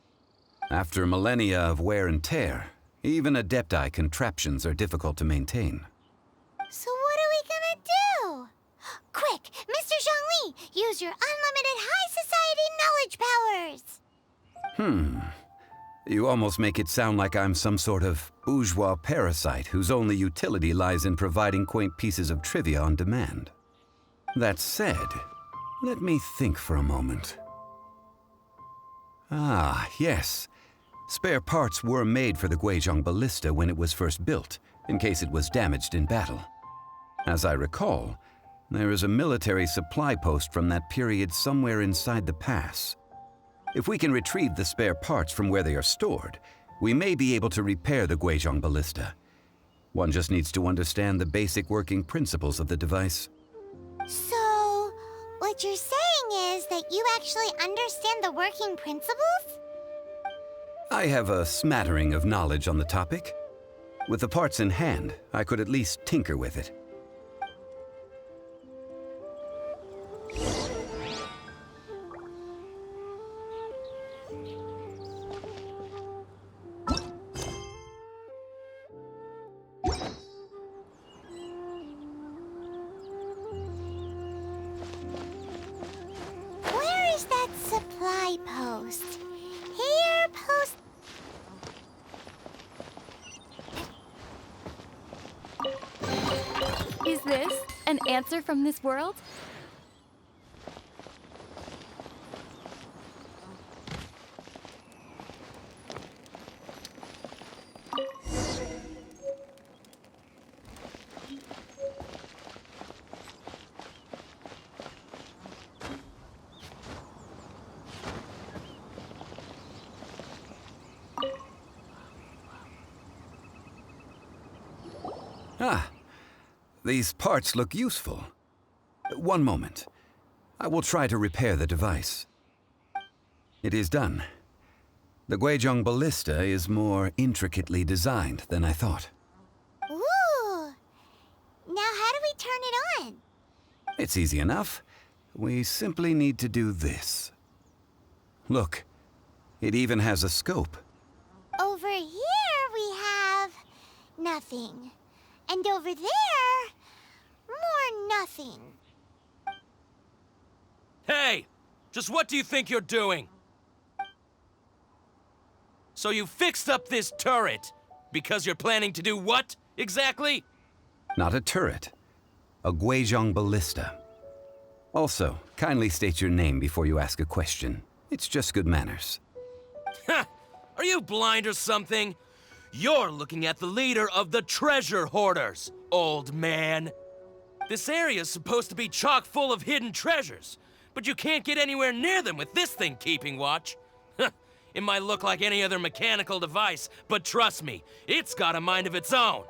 After millennia of wear and tear, even Adepti contraptions are difficult to maintain. So what are we gonna do? Quick, Mr. Zhongli, use your unlimited high society knowledge powers! You almost make it sound like I'm some sort of bourgeois parasite whose only utility lies in providing quaint pieces of trivia on demand. That said, let me think for a moment. Ah, yes. Spare parts were made for the Guizhong ballista when it was first built, in case it was damaged in battle. As I recall, there is a military supply post from that period somewhere inside the pass. If we can retrieve the spare parts from where they are stored, we may be able to repair the Guizhong ballista. One just needs to understand the basic working principles of the device. So, what you're saying is that you actually understand the working principles? I have a smattering of knowledge on the topic. With the parts in hand, I could at least tinker with it. Where is that supply post? Here, post... Is this an answer from this world? Ah, these parts look useful. One moment. I will try to repair the device. It is done. The Guizhong ballista is more intricately designed than I thought. Ooh! Now how do we turn it on? It's easy enough. We simply need to do this. Look, it even has a scope. Over here we have nothing. And over there, more nothing. Hey! Just what do you think you're doing? So you fixed up this turret because you're planning to do what, exactly? Not a turret. A Guizhong ballista. Also, kindly state your name before you ask a question. It's just good manners. Ha! Are you blind or something? You're looking at the leader of the treasure hoarders, old man. This area's supposed to be chock full of hidden treasures, but you can't get anywhere near them with this thing keeping watch. It might look like any other mechanical device, but trust me, it's got a mind of its own.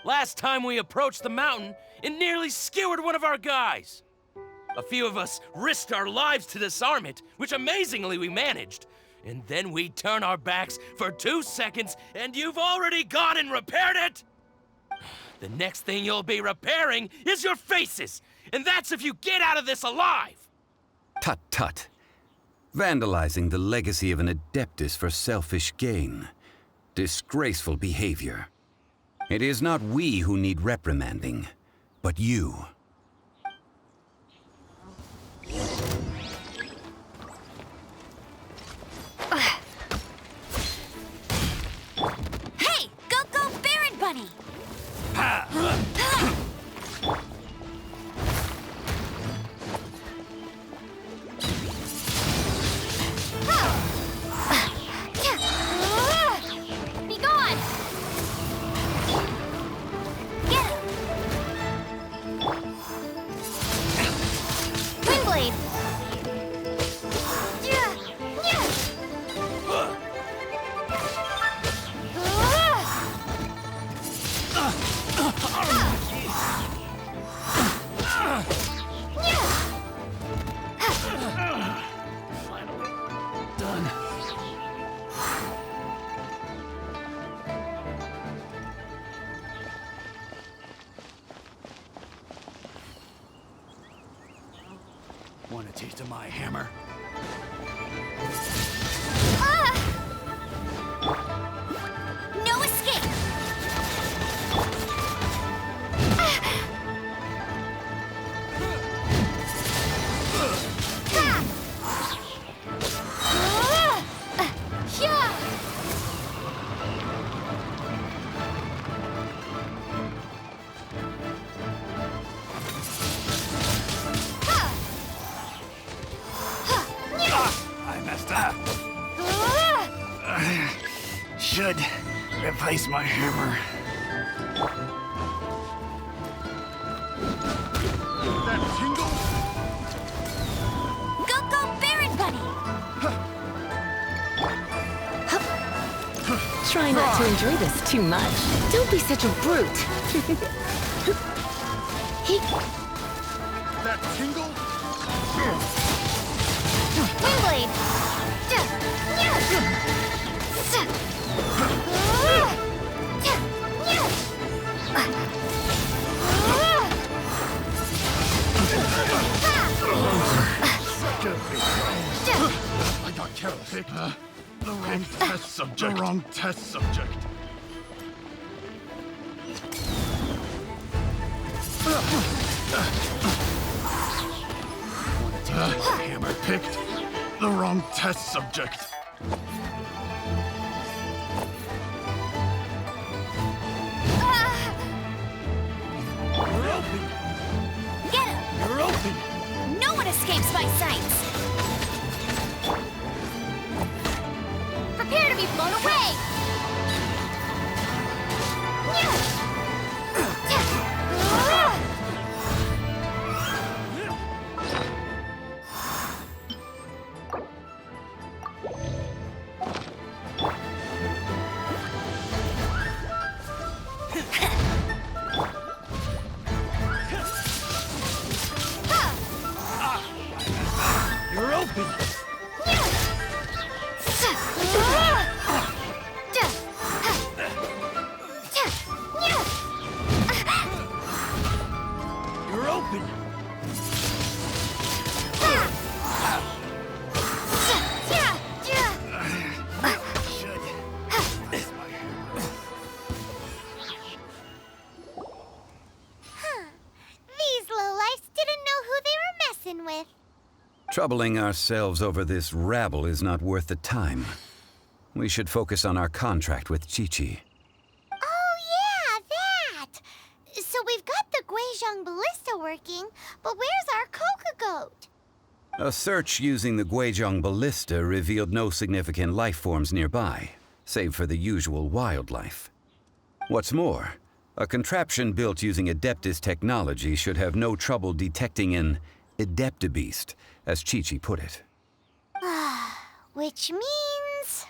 Last time we approached the mountain, it nearly skewered one of our guys. A few of us risked our lives to disarm it, which amazingly we managed. And then we turn our backs for 2 seconds, and you've already gone and repaired it? The next thing you'll be repairing is your faces, and that's if you get out of this alive! Tut tut. Vandalizing the legacy of an Adeptus for selfish gain. Disgraceful behavior. It is not we who need reprimanding, but you. Hey! Go Baron Bunny! Be gone! Get him! Windblade! Done. Want a taste of my hammer? No escape! I messed up. Should replace my hammer. That tingle? Go Baron Bunny! Try not to enjoy this too much. Don't be such a brute. That tingle? Windblade! I got Carol picked. The wrong test subject. The wrong test subject. Hammer picked. The wrong test subject. You're open! Get him! You're open! No one escapes my sights! Prepare to be blown away! Troubling ourselves over this rabble is not worth the time. We should focus on our contract with Chi-Chi. Oh, yeah, that! So we've got the Guizhong Ballista working, but where's our Coca Goat? A search using the Guizhong Ballista revealed no significant life forms nearby, save for the usual wildlife. What's more, a contraption built using Adeptus technology should have no trouble detecting an Adeptabeast, as Chi-Chi put it. Which means...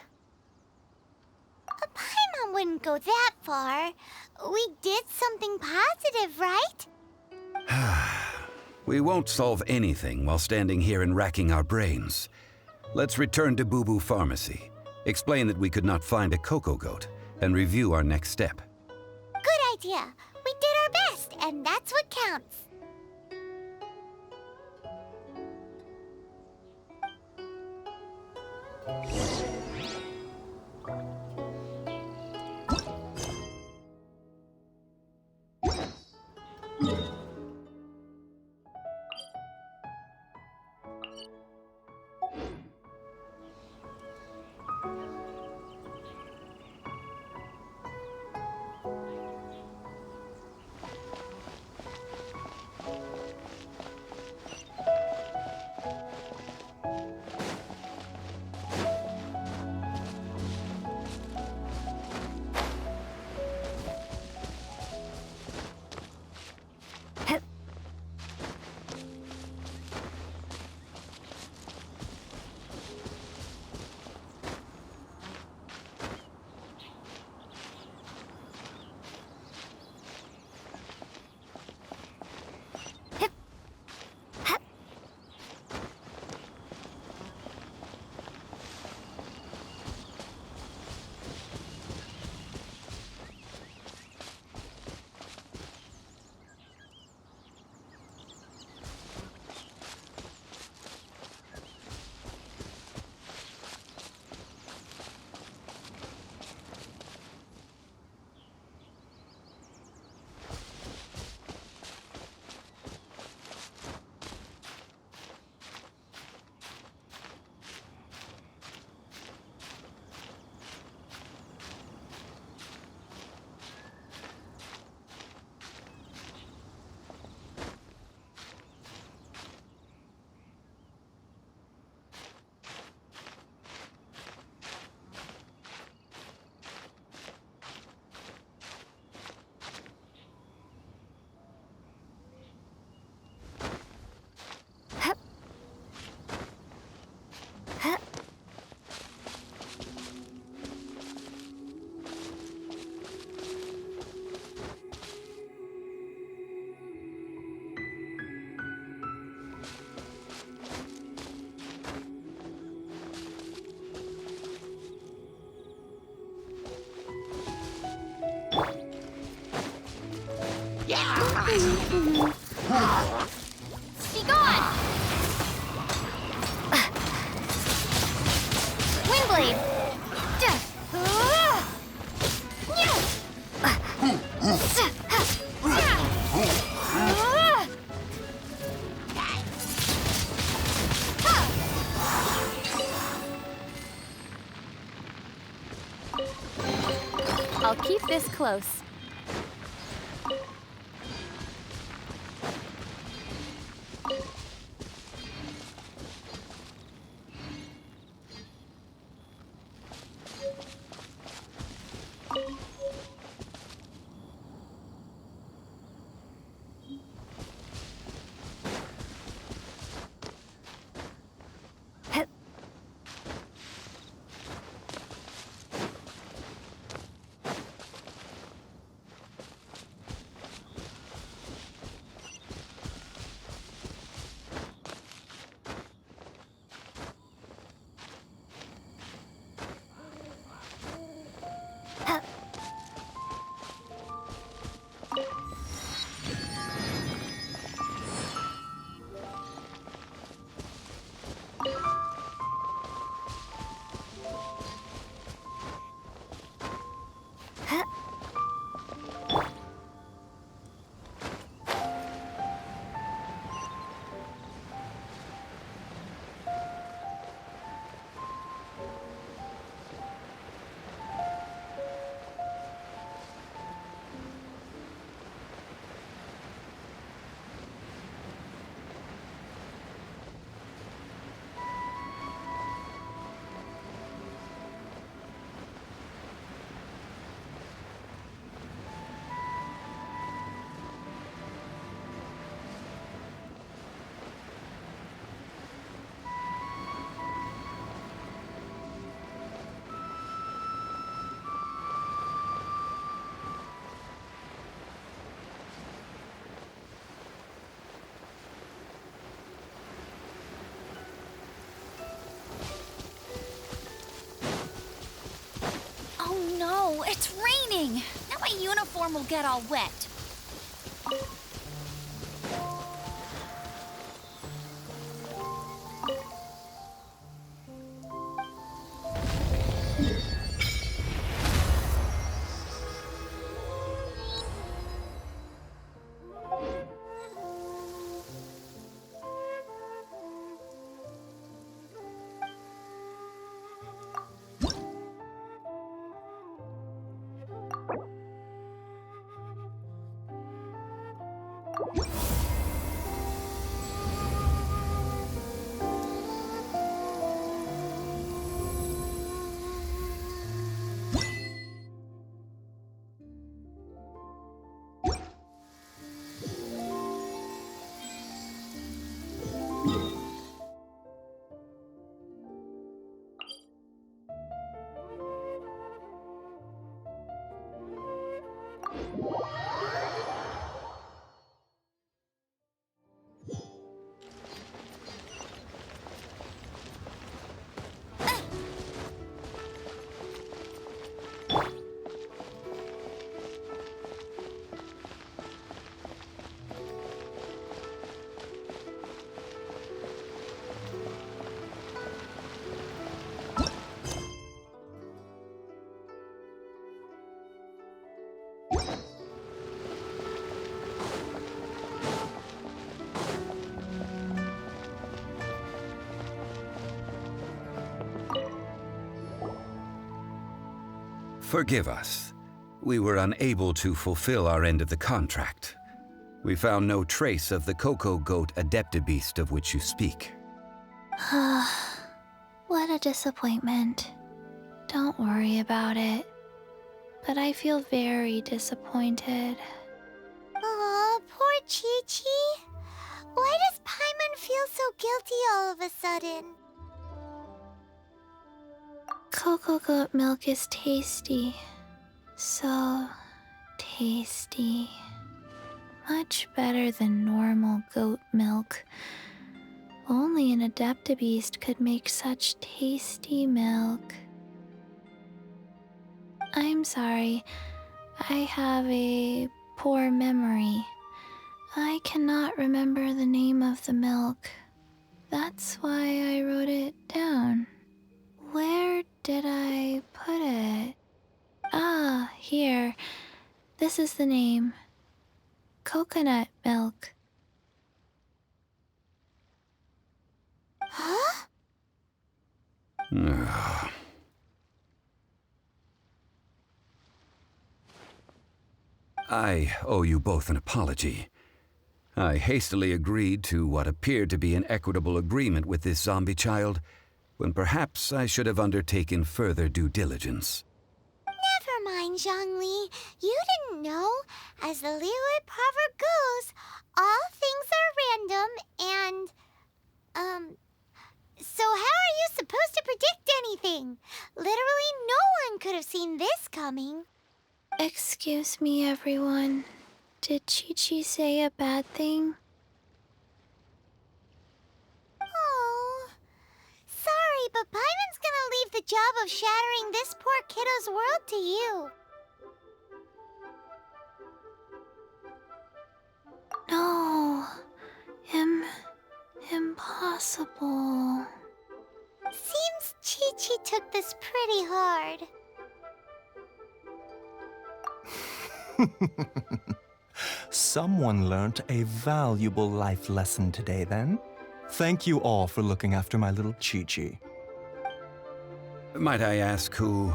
Paimon wouldn't go that far. We did something positive, right? We won't solve anything while standing here and racking our brains. Let's return to Boo Boo Pharmacy, explain that we could not find a Coco Goat, and review our next step. Good idea. We did our best, and that's what counts. Be gone! Windblade! I'll keep this close. It's raining! Now my uniform will get all wet. Forgive us. We were unable to fulfill our end of the contract. We found no trace of the Cocoa Goat Adeptibeast of which you speak. What a disappointment. Don't worry about it. But I feel very disappointed. Aw, poor Chi-Chi. Why does Paimon feel so guilty all of a sudden? Cocoa goat milk is tasty. So tasty. Much better than normal goat milk. Only an Adeptibeast could make such tasty milk. I'm sorry. I have a poor memory. I cannot remember the name of the milk. That's why I wrote it down. Where did I put it? Ah, here. This is the name. Coconut milk. Huh? I owe you both an apology. I hastily agreed to what appeared to be an equitable agreement with this zombie child, when perhaps I should have undertaken further due diligence. Never mind, Zhongli. You didn't know. As the Liyue proverb goes, all things are random and, so how are you supposed to predict anything? Literally no one could have seen this coming. Excuse me, everyone. Did Chi-Chi say a bad thing? Oh, sorry, but Paimon's gonna leave the job of shattering this poor kiddo's world to you. No. Impossible. Seems Chi-Chi took this pretty hard. Someone learnt a valuable life lesson today, then. Thank you all for looking after my little Chi-Chi. Might I ask who?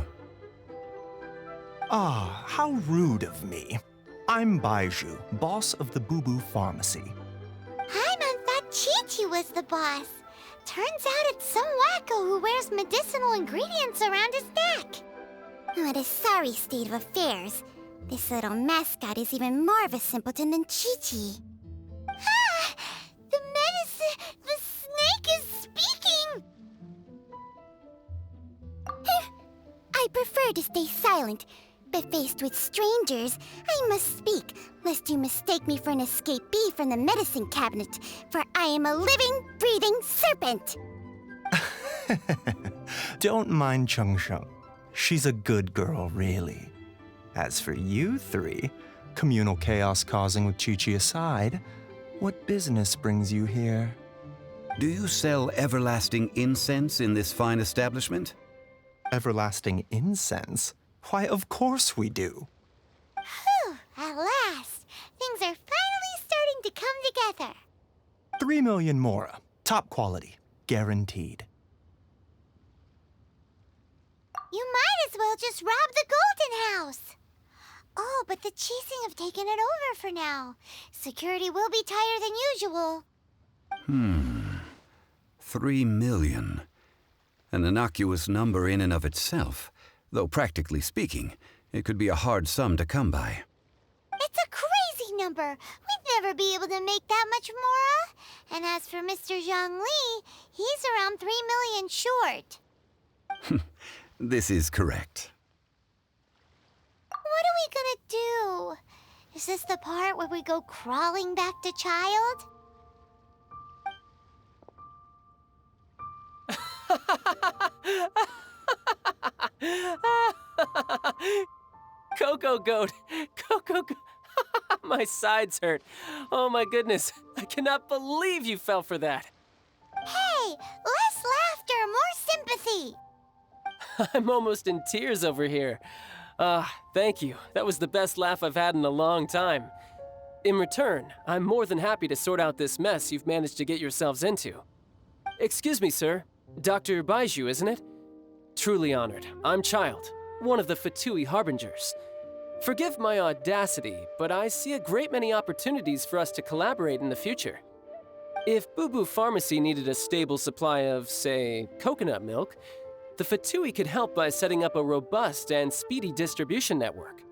Ah, how rude of me. I'm Baiju, boss of the Boo Boo Pharmacy. Paimon thought Chi-Chi was the boss. Turns out it's some wacko who wears medicinal ingredients around his neck. What a sorry state of affairs. This little mascot is even more of a simpleton than Chi-Chi. Ah! The snake is speaking! I prefer to stay silent, but faced with strangers, I must speak, lest you mistake me for an escapee from the medicine cabinet, for I am a living, breathing serpent! Don't mind Cheng Sheng. She's a good girl, really. As for you three, communal chaos causing with Chi-Chi aside, what business brings you here? Do you sell everlasting incense in this fine establishment? Everlasting incense? Why, of course we do. Whew, at last. Things are finally starting to come together. 3 million mora. Top quality. Guaranteed. You might as well just rob the Golden House. Oh, but the Cheesing have taken it over for now. Security will be tighter than usual. 3 million. An innocuous number in and of itself, though practically speaking, it could be a hard sum to come by. It's a crazy number. We'd never be able to make that much mora. And as for Mr. Zhongli, he's around 3 million short. This is correct. What are we gonna do? Is this the part where we go crawling back to Child? Coco Goat! Coco Goat! My sides hurt. Oh my goodness. I cannot believe you fell for that. Hey, less laughter, more sympathy. I'm almost in tears over here. Thank you. That was the best laugh I've had in a long time. In return, I'm more than happy to sort out this mess you've managed to get yourselves into. Excuse me, sir. Dr. Baiju, isn't it? Truly honored. I'm Child, one of the Fatui Harbingers. Forgive my audacity, but I see a great many opportunities for us to collaborate in the future. If Boo Boo Pharmacy needed a stable supply of, say, coconut milk, the Fatui could help by setting up a robust and speedy distribution network.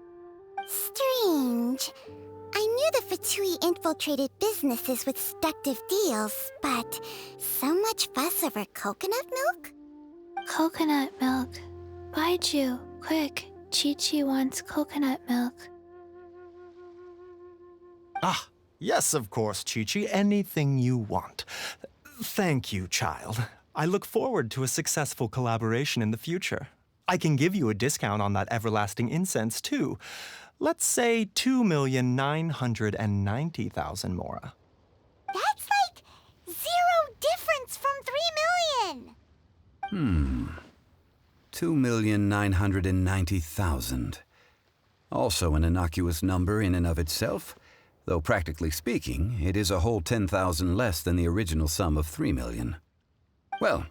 Strange. I knew the Fatui infiltrated businesses with seductive deals, but so much fuss over coconut milk? Coconut milk. Baiju, quick. Chi-Chi wants coconut milk. Ah, yes, of course, Chi-Chi. Anything you want. Thank you, Child. I look forward to a successful collaboration in the future. I can give you a discount on that everlasting incense, too. Let's say 2,990,000 mora. That's like 0 difference from 3 million. 2,990,000. Also an innocuous number in and of itself, though practically speaking, it is a whole 10,000 less than the original sum of 3 million. Well,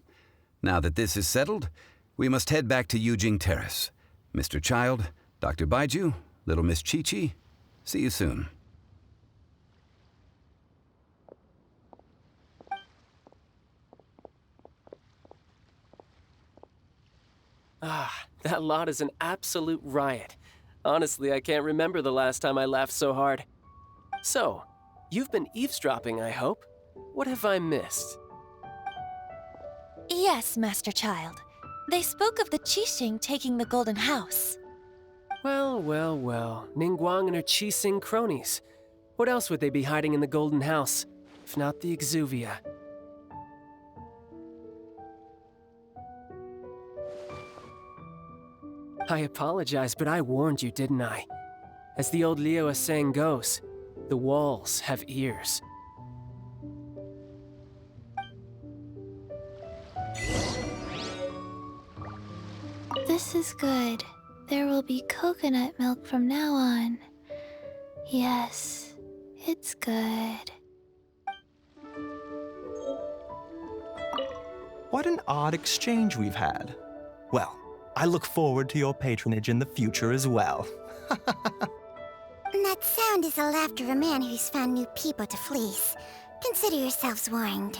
now that this is settled, we must head back to Yujing Terrace. Mr. Child, Dr. Baiju, Little Miss Chi-Chi, see you soon. That lot is an absolute riot. Honestly, I can't remember the last time I laughed so hard. So, you've been eavesdropping, I hope? What have I missed? Yes, Master Child. They spoke of the Qixing taking the Golden House. Well, well, well. Ningguang and her Qixing cronies. What else would they be hiding in the Golden House, if not the Exuvia? I apologize, but I warned you, didn't I? As the old Liu saying goes, the walls have ears. This is good. There will be coconut milk from now on. Yes, it's good. What an odd exchange we've had. Well, I look forward to your patronage in the future as well. That sound is the laughter of a man who's found new people to fleece. Consider yourselves warned.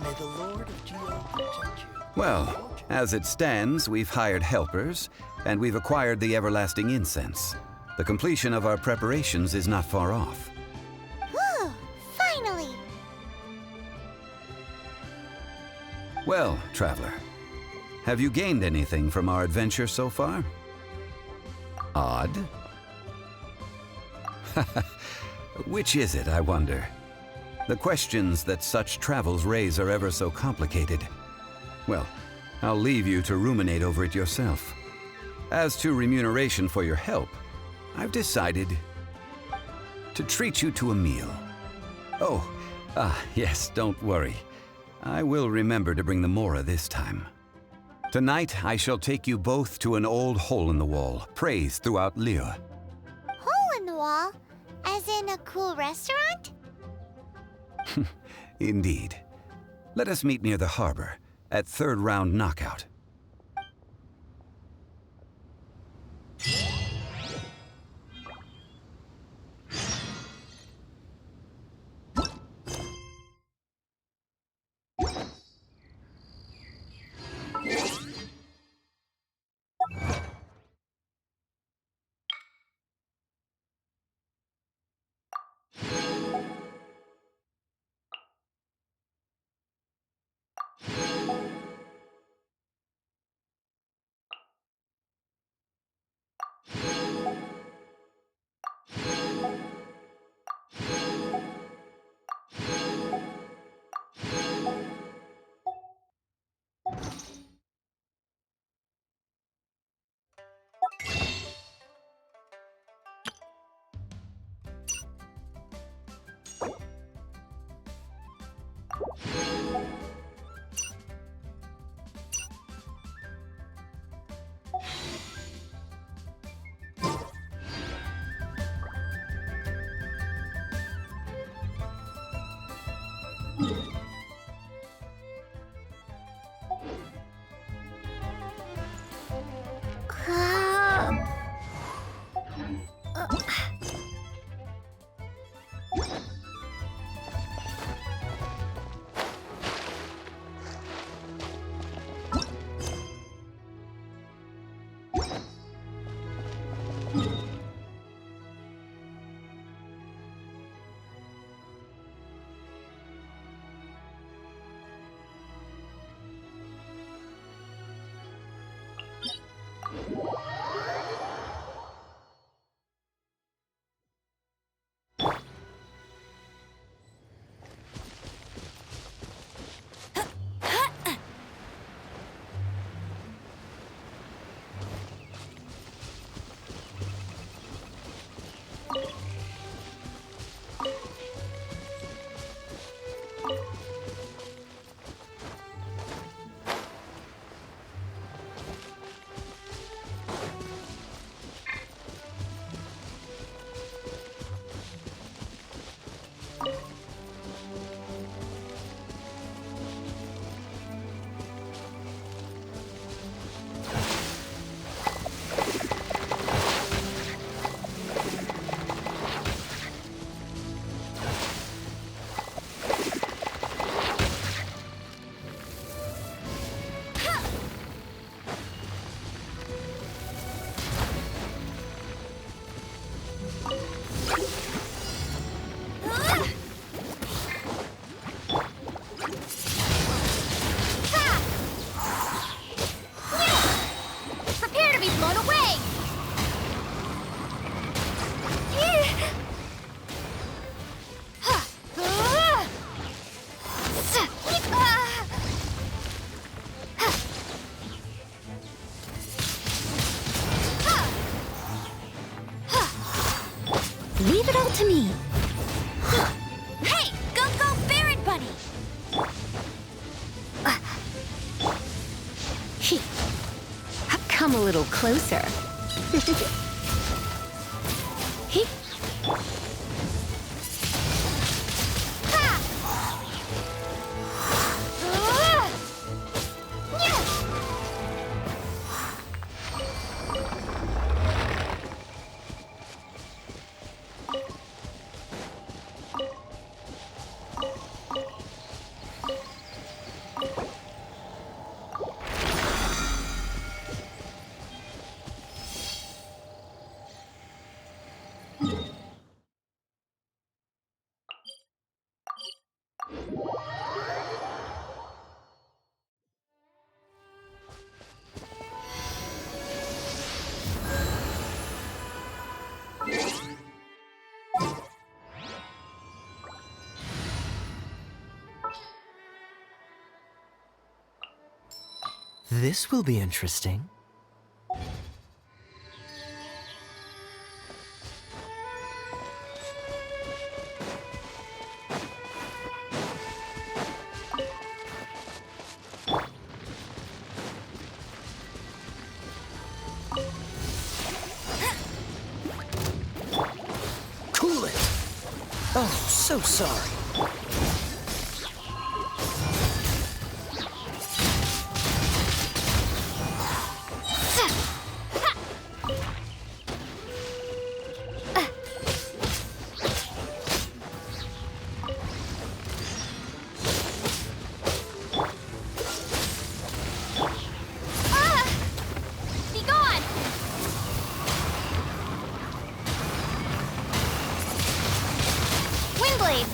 May the Lord of Geo protect you. Well, as it stands, we've hired helpers, and we've acquired the everlasting incense. The completion of our preparations is not far off. Whew, finally! Well, traveler, have you gained anything from our adventure so far? Odd. Which is it, I wonder? The questions that such travels raise are ever so complicated. Well, I'll leave you to ruminate over it yourself. As to remuneration for your help, I've decided to treat you to a meal. Oh, yes, don't worry. I will remember to bring the Mora this time. Tonight, I shall take you both to an old hole-in-the-wall, praised throughout Liyue. Hole in the wall? As in a cool restaurant? Indeed. Let us meet near the harbor, at third round knockout. Leave it all to me. Hey, go, Baron Bunny! Come a little closer. This will be interesting. Cool it! Oh, so sorry. Be gone! Windblade!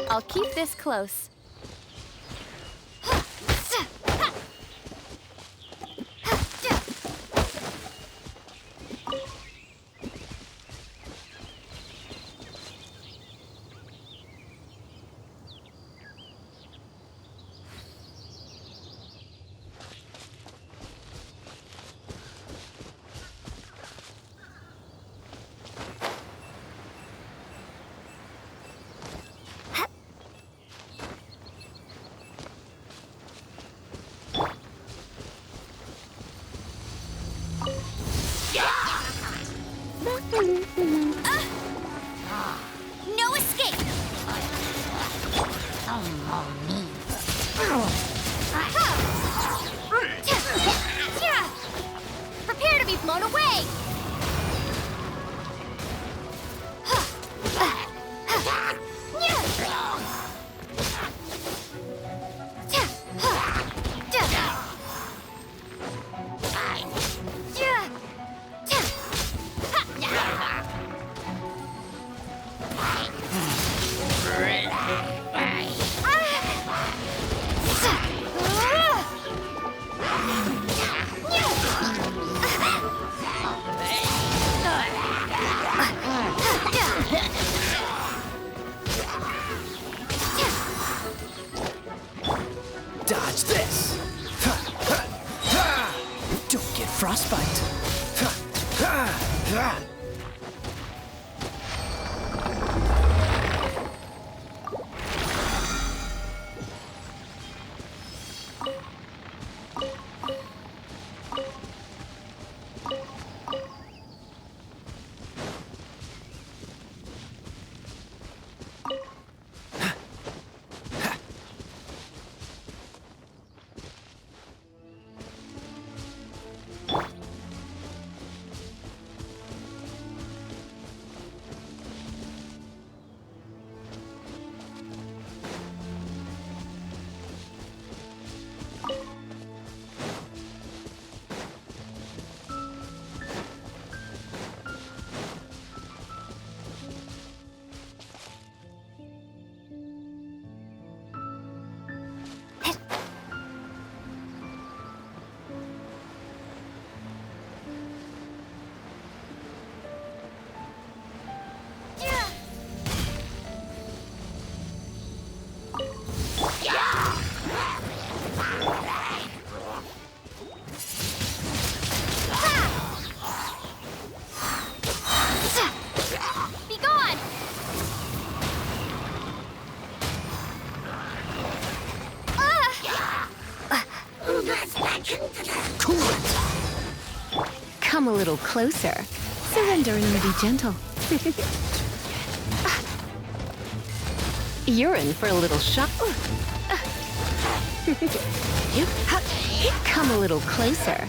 I'll keep this close. No escape! Prepare to be blown away! Dodge this! Don't get frostbite! Come a little closer. Surrender and be gentle. You're in for a little shock. Come a little closer.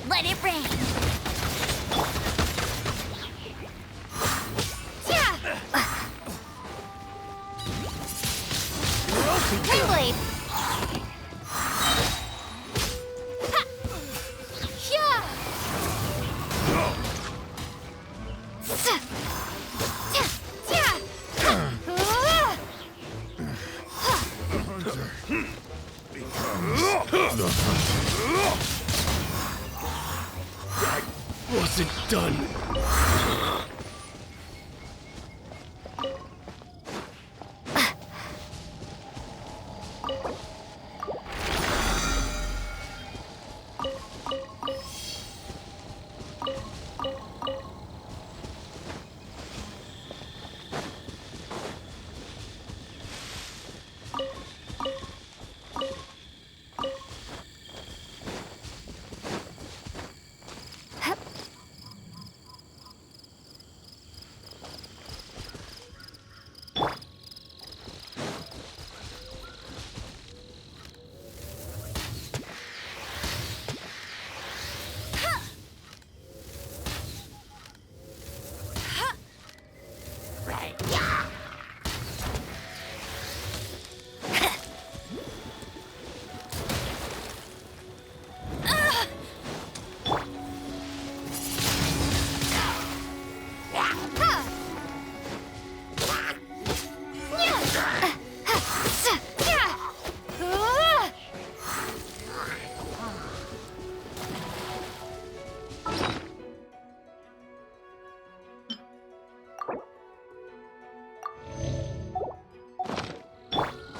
Let it rain. Windblade. Wasn't done.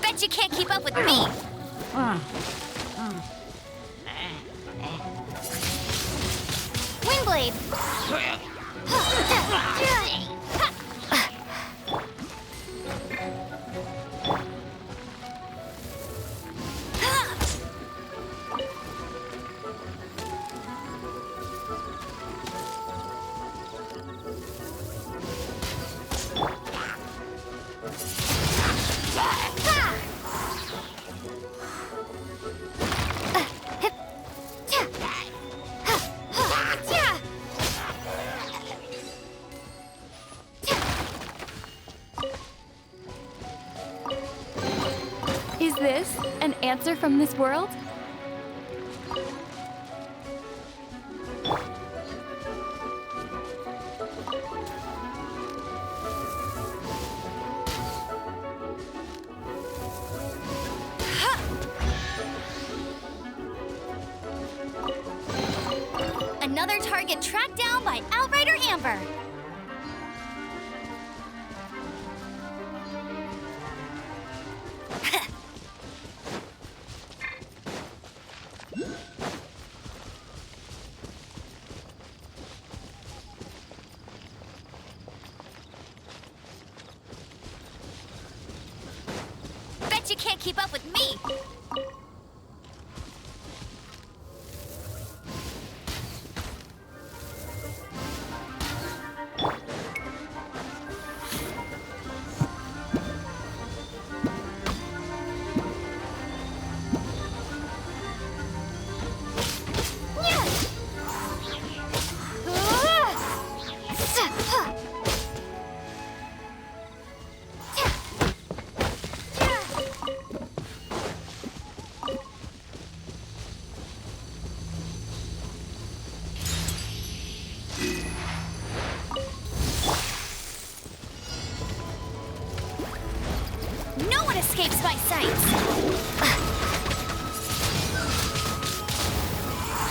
Bet you can't keep up with me. Windblade. Is this an answer from this world? Another target tracked down by Outrider Amber. Bet you can't keep up with me. No one escapes my sights.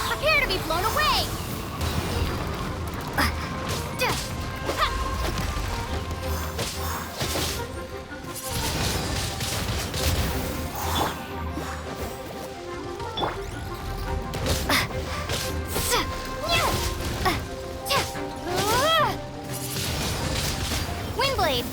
Prepare to be blown away. Windblade.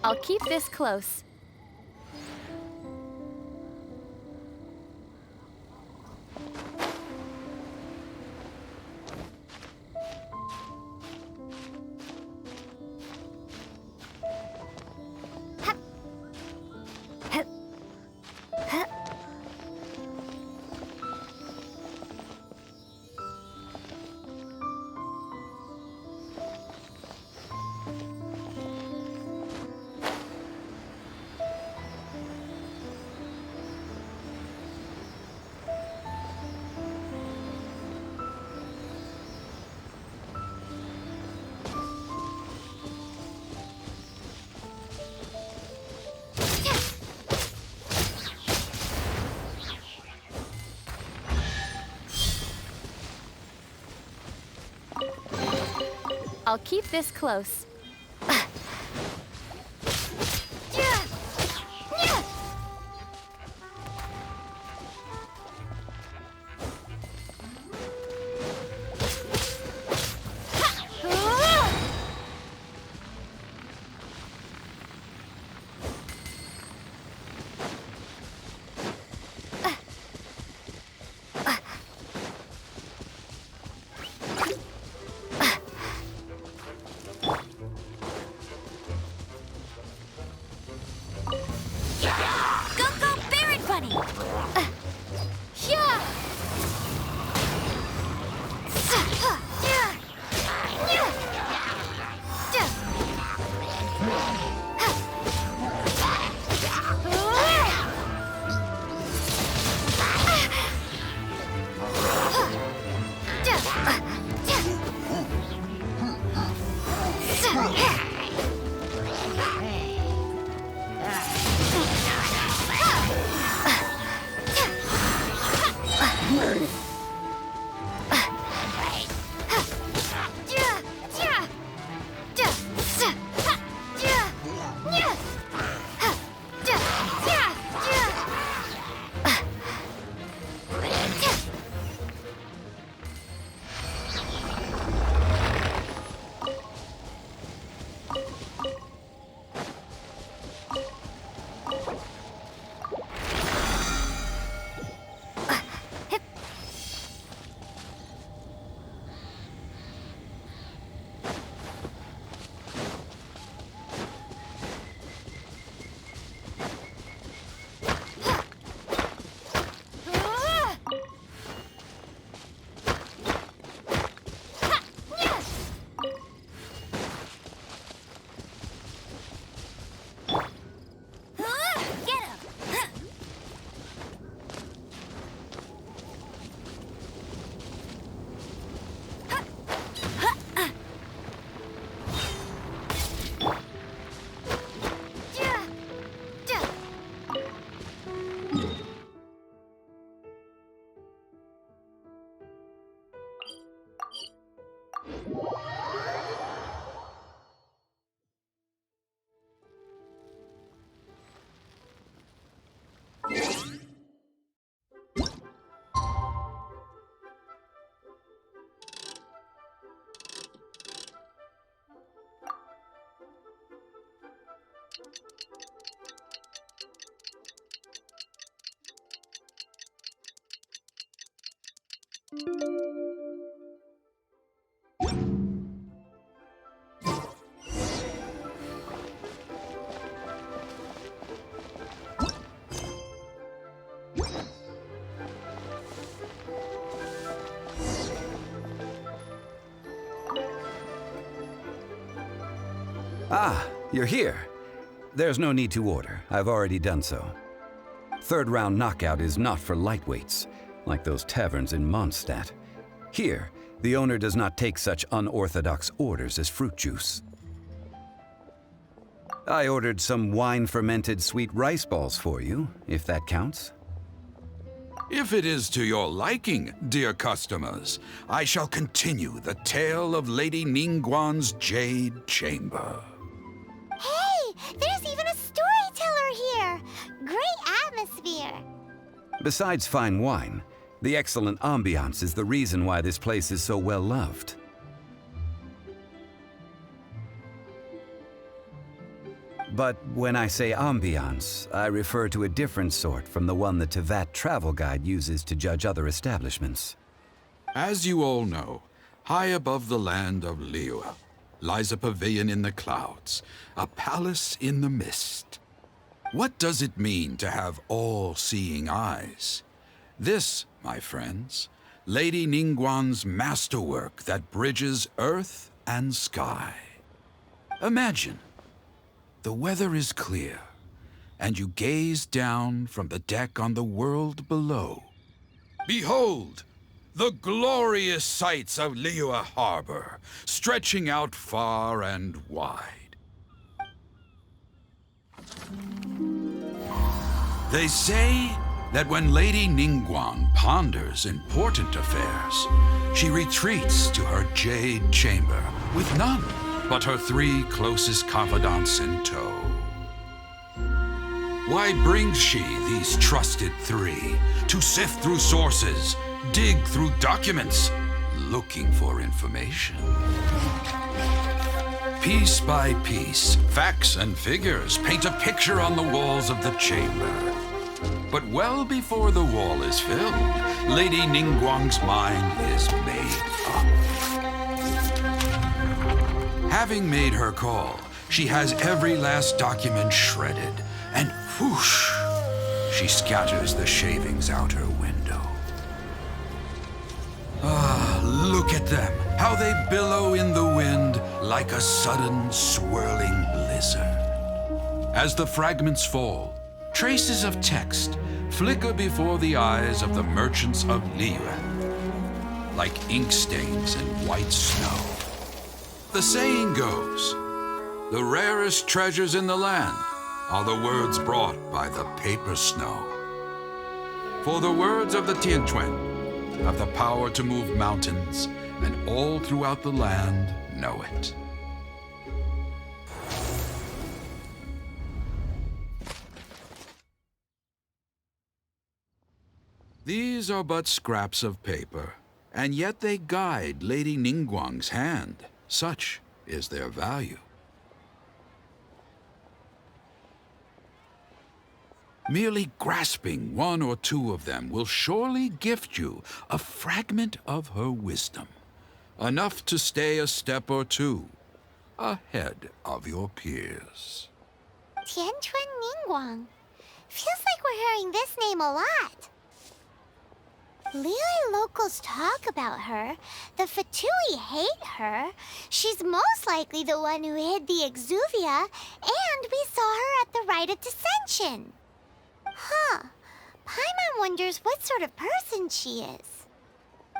I'll keep this close. I'll keep this close. Ah, you're here. There's no need to order. I've already done so. Third round knockout is not for lightweights, like those taverns in Mondstadt. Here, the owner does not take such unorthodox orders as fruit juice. I ordered some wine-fermented sweet rice balls for you, if that counts. If it is to your liking, dear customers, I shall continue the tale of Lady Ningguang's Jade Chamber. Hey, there's even a storyteller here! Great atmosphere! Besides fine wine, the excellent ambiance is the reason why this place is so well loved. But when I say ambiance, I refer to a different sort from the one the Tevat travel guide uses to judge other establishments. As you all know, high above the land of Liyue lies a pavilion in the clouds, a palace in the mist. What does it mean to have all-seeing eyes? This, my friends, Lady Ningguang's masterwork that bridges earth and sky. Imagine, the weather is clear, and you gaze down from the deck on the world below. Behold, the glorious sights of Liyue Harbor, stretching out far and wide. They say that when Lady Ningguang ponders important affairs, she retreats to her jade chamber with none but her 3 closest confidants in tow. Why brings she these trusted 3 to sift through sources, dig through documents, looking for information? Piece by piece, facts and figures paint a picture on the walls of the chamber. But well before the wall is filled, Lady Ningguang's mind is made up. Having made her call, she has every last document shredded, and whoosh, she scatters the shavings out her window. Ah, look at them, how they billow in the wind like a sudden swirling blizzard. As the fragments fall, traces of text flicker before the eyes of the merchants of Liyue, like ink stains in white snow. The saying goes, the rarest treasures in the land are the words brought by the paper snow. For the words of the Tianquan have the power to move mountains, and all throughout the land know it. These are but scraps of paper, and yet they guide Lady Ningguang's hand. Such is their value. Merely grasping 1 or 2 of them will surely gift you a fragment of her wisdom, enough to stay a step or 2 ahead of your peers. Tianquan Ningguang. Feels like we're hearing this name a lot. Liyue locals talk about her. The Fatui hate her. She's most likely the one who hid the exuvia, and we saw her at the rite of dissension. Huh. Paimon wonders what sort of person she is.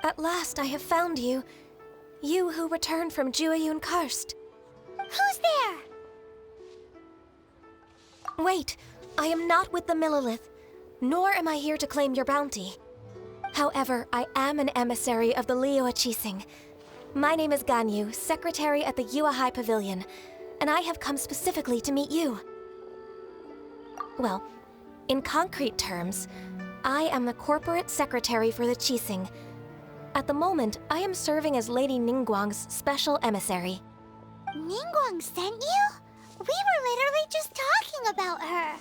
At last I have found you. You who returned from Jueyun Karst. Who's there? Wait, I am not with the Millelith, nor am I here to claim your bounty. However, I am an emissary of the Liyue Qixing. My name is Ganyu, secretary at the Yuehai Pavilion, and I have come specifically to meet you. Well, in concrete terms, I am the corporate secretary for the Qixing. At the moment, I am serving as Lady Ningguang's special emissary. Ningguang sent you? We were literally just talking about her.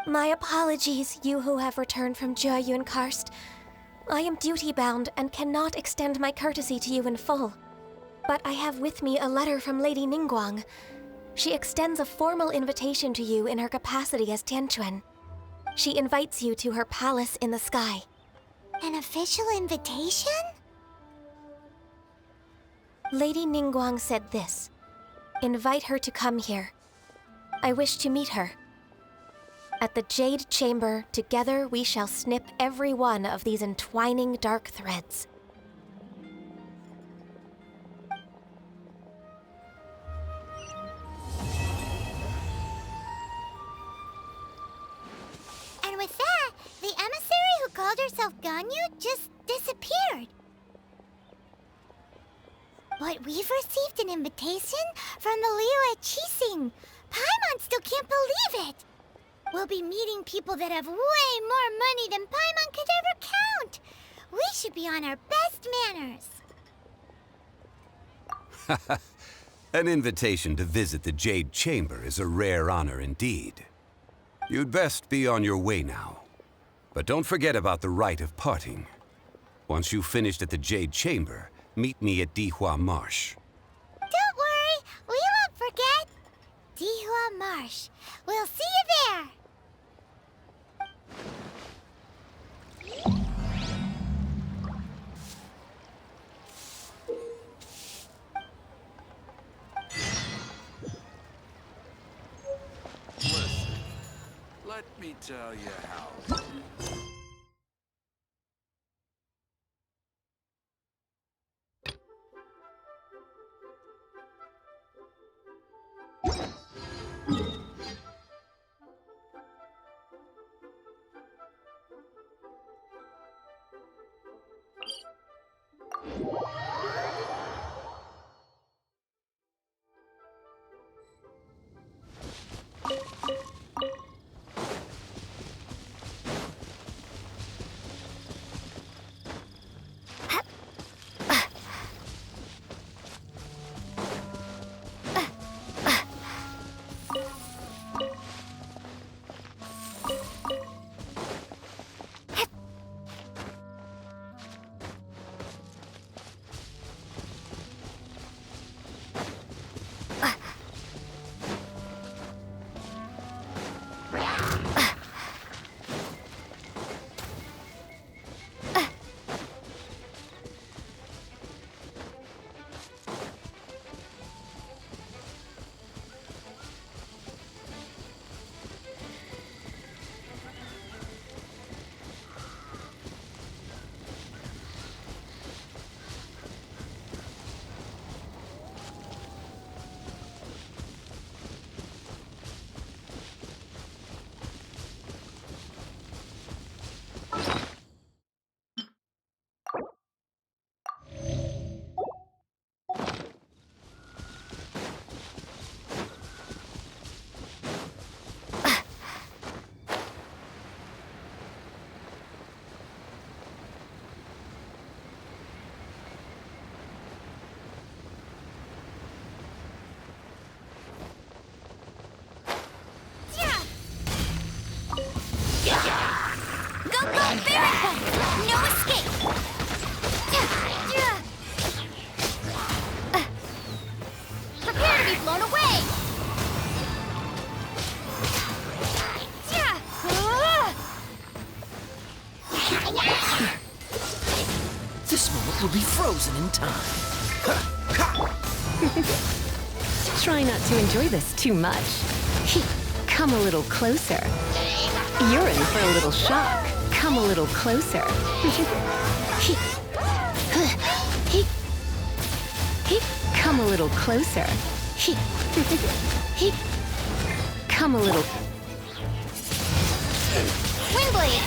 My apologies, you who have returned from Jueyun Karst. I am duty-bound and cannot extend my courtesy to you in full. But I have with me a letter from Lady Ningguang. She extends a formal invitation to you in her capacity as Tianquan. She invites you to her palace in the sky. An official invitation? Lady Ningguang said this. invite her to come here. I wish to meet her. At the Jade Chamber, together we shall snip every one of these entwining dark threads. And with that, the emissary who called herself Ganyu just disappeared. But we've received an invitation from the Liyue Qixing. Paimon still can't believe it. We'll be meeting people that have way more money than Paimon could ever count. We should be on our best manners. An invitation to visit the Jade Chamber is a rare honor indeed. You'd best be on your way now. But don't forget about the rite of parting. Once you've finished at the Jade Chamber, meet me at Dihua Marsh. Don't worry, we won't forget. Dihua Marsh. We'll see you there. Listen, let me tell you how. No escape! Prepare to be blown away! This moment will be frozen in time. Try not to enjoy this too much. Come a little closer. You're in for a little shock. Come a little closer. Come a little closer. Come a little. Windblade!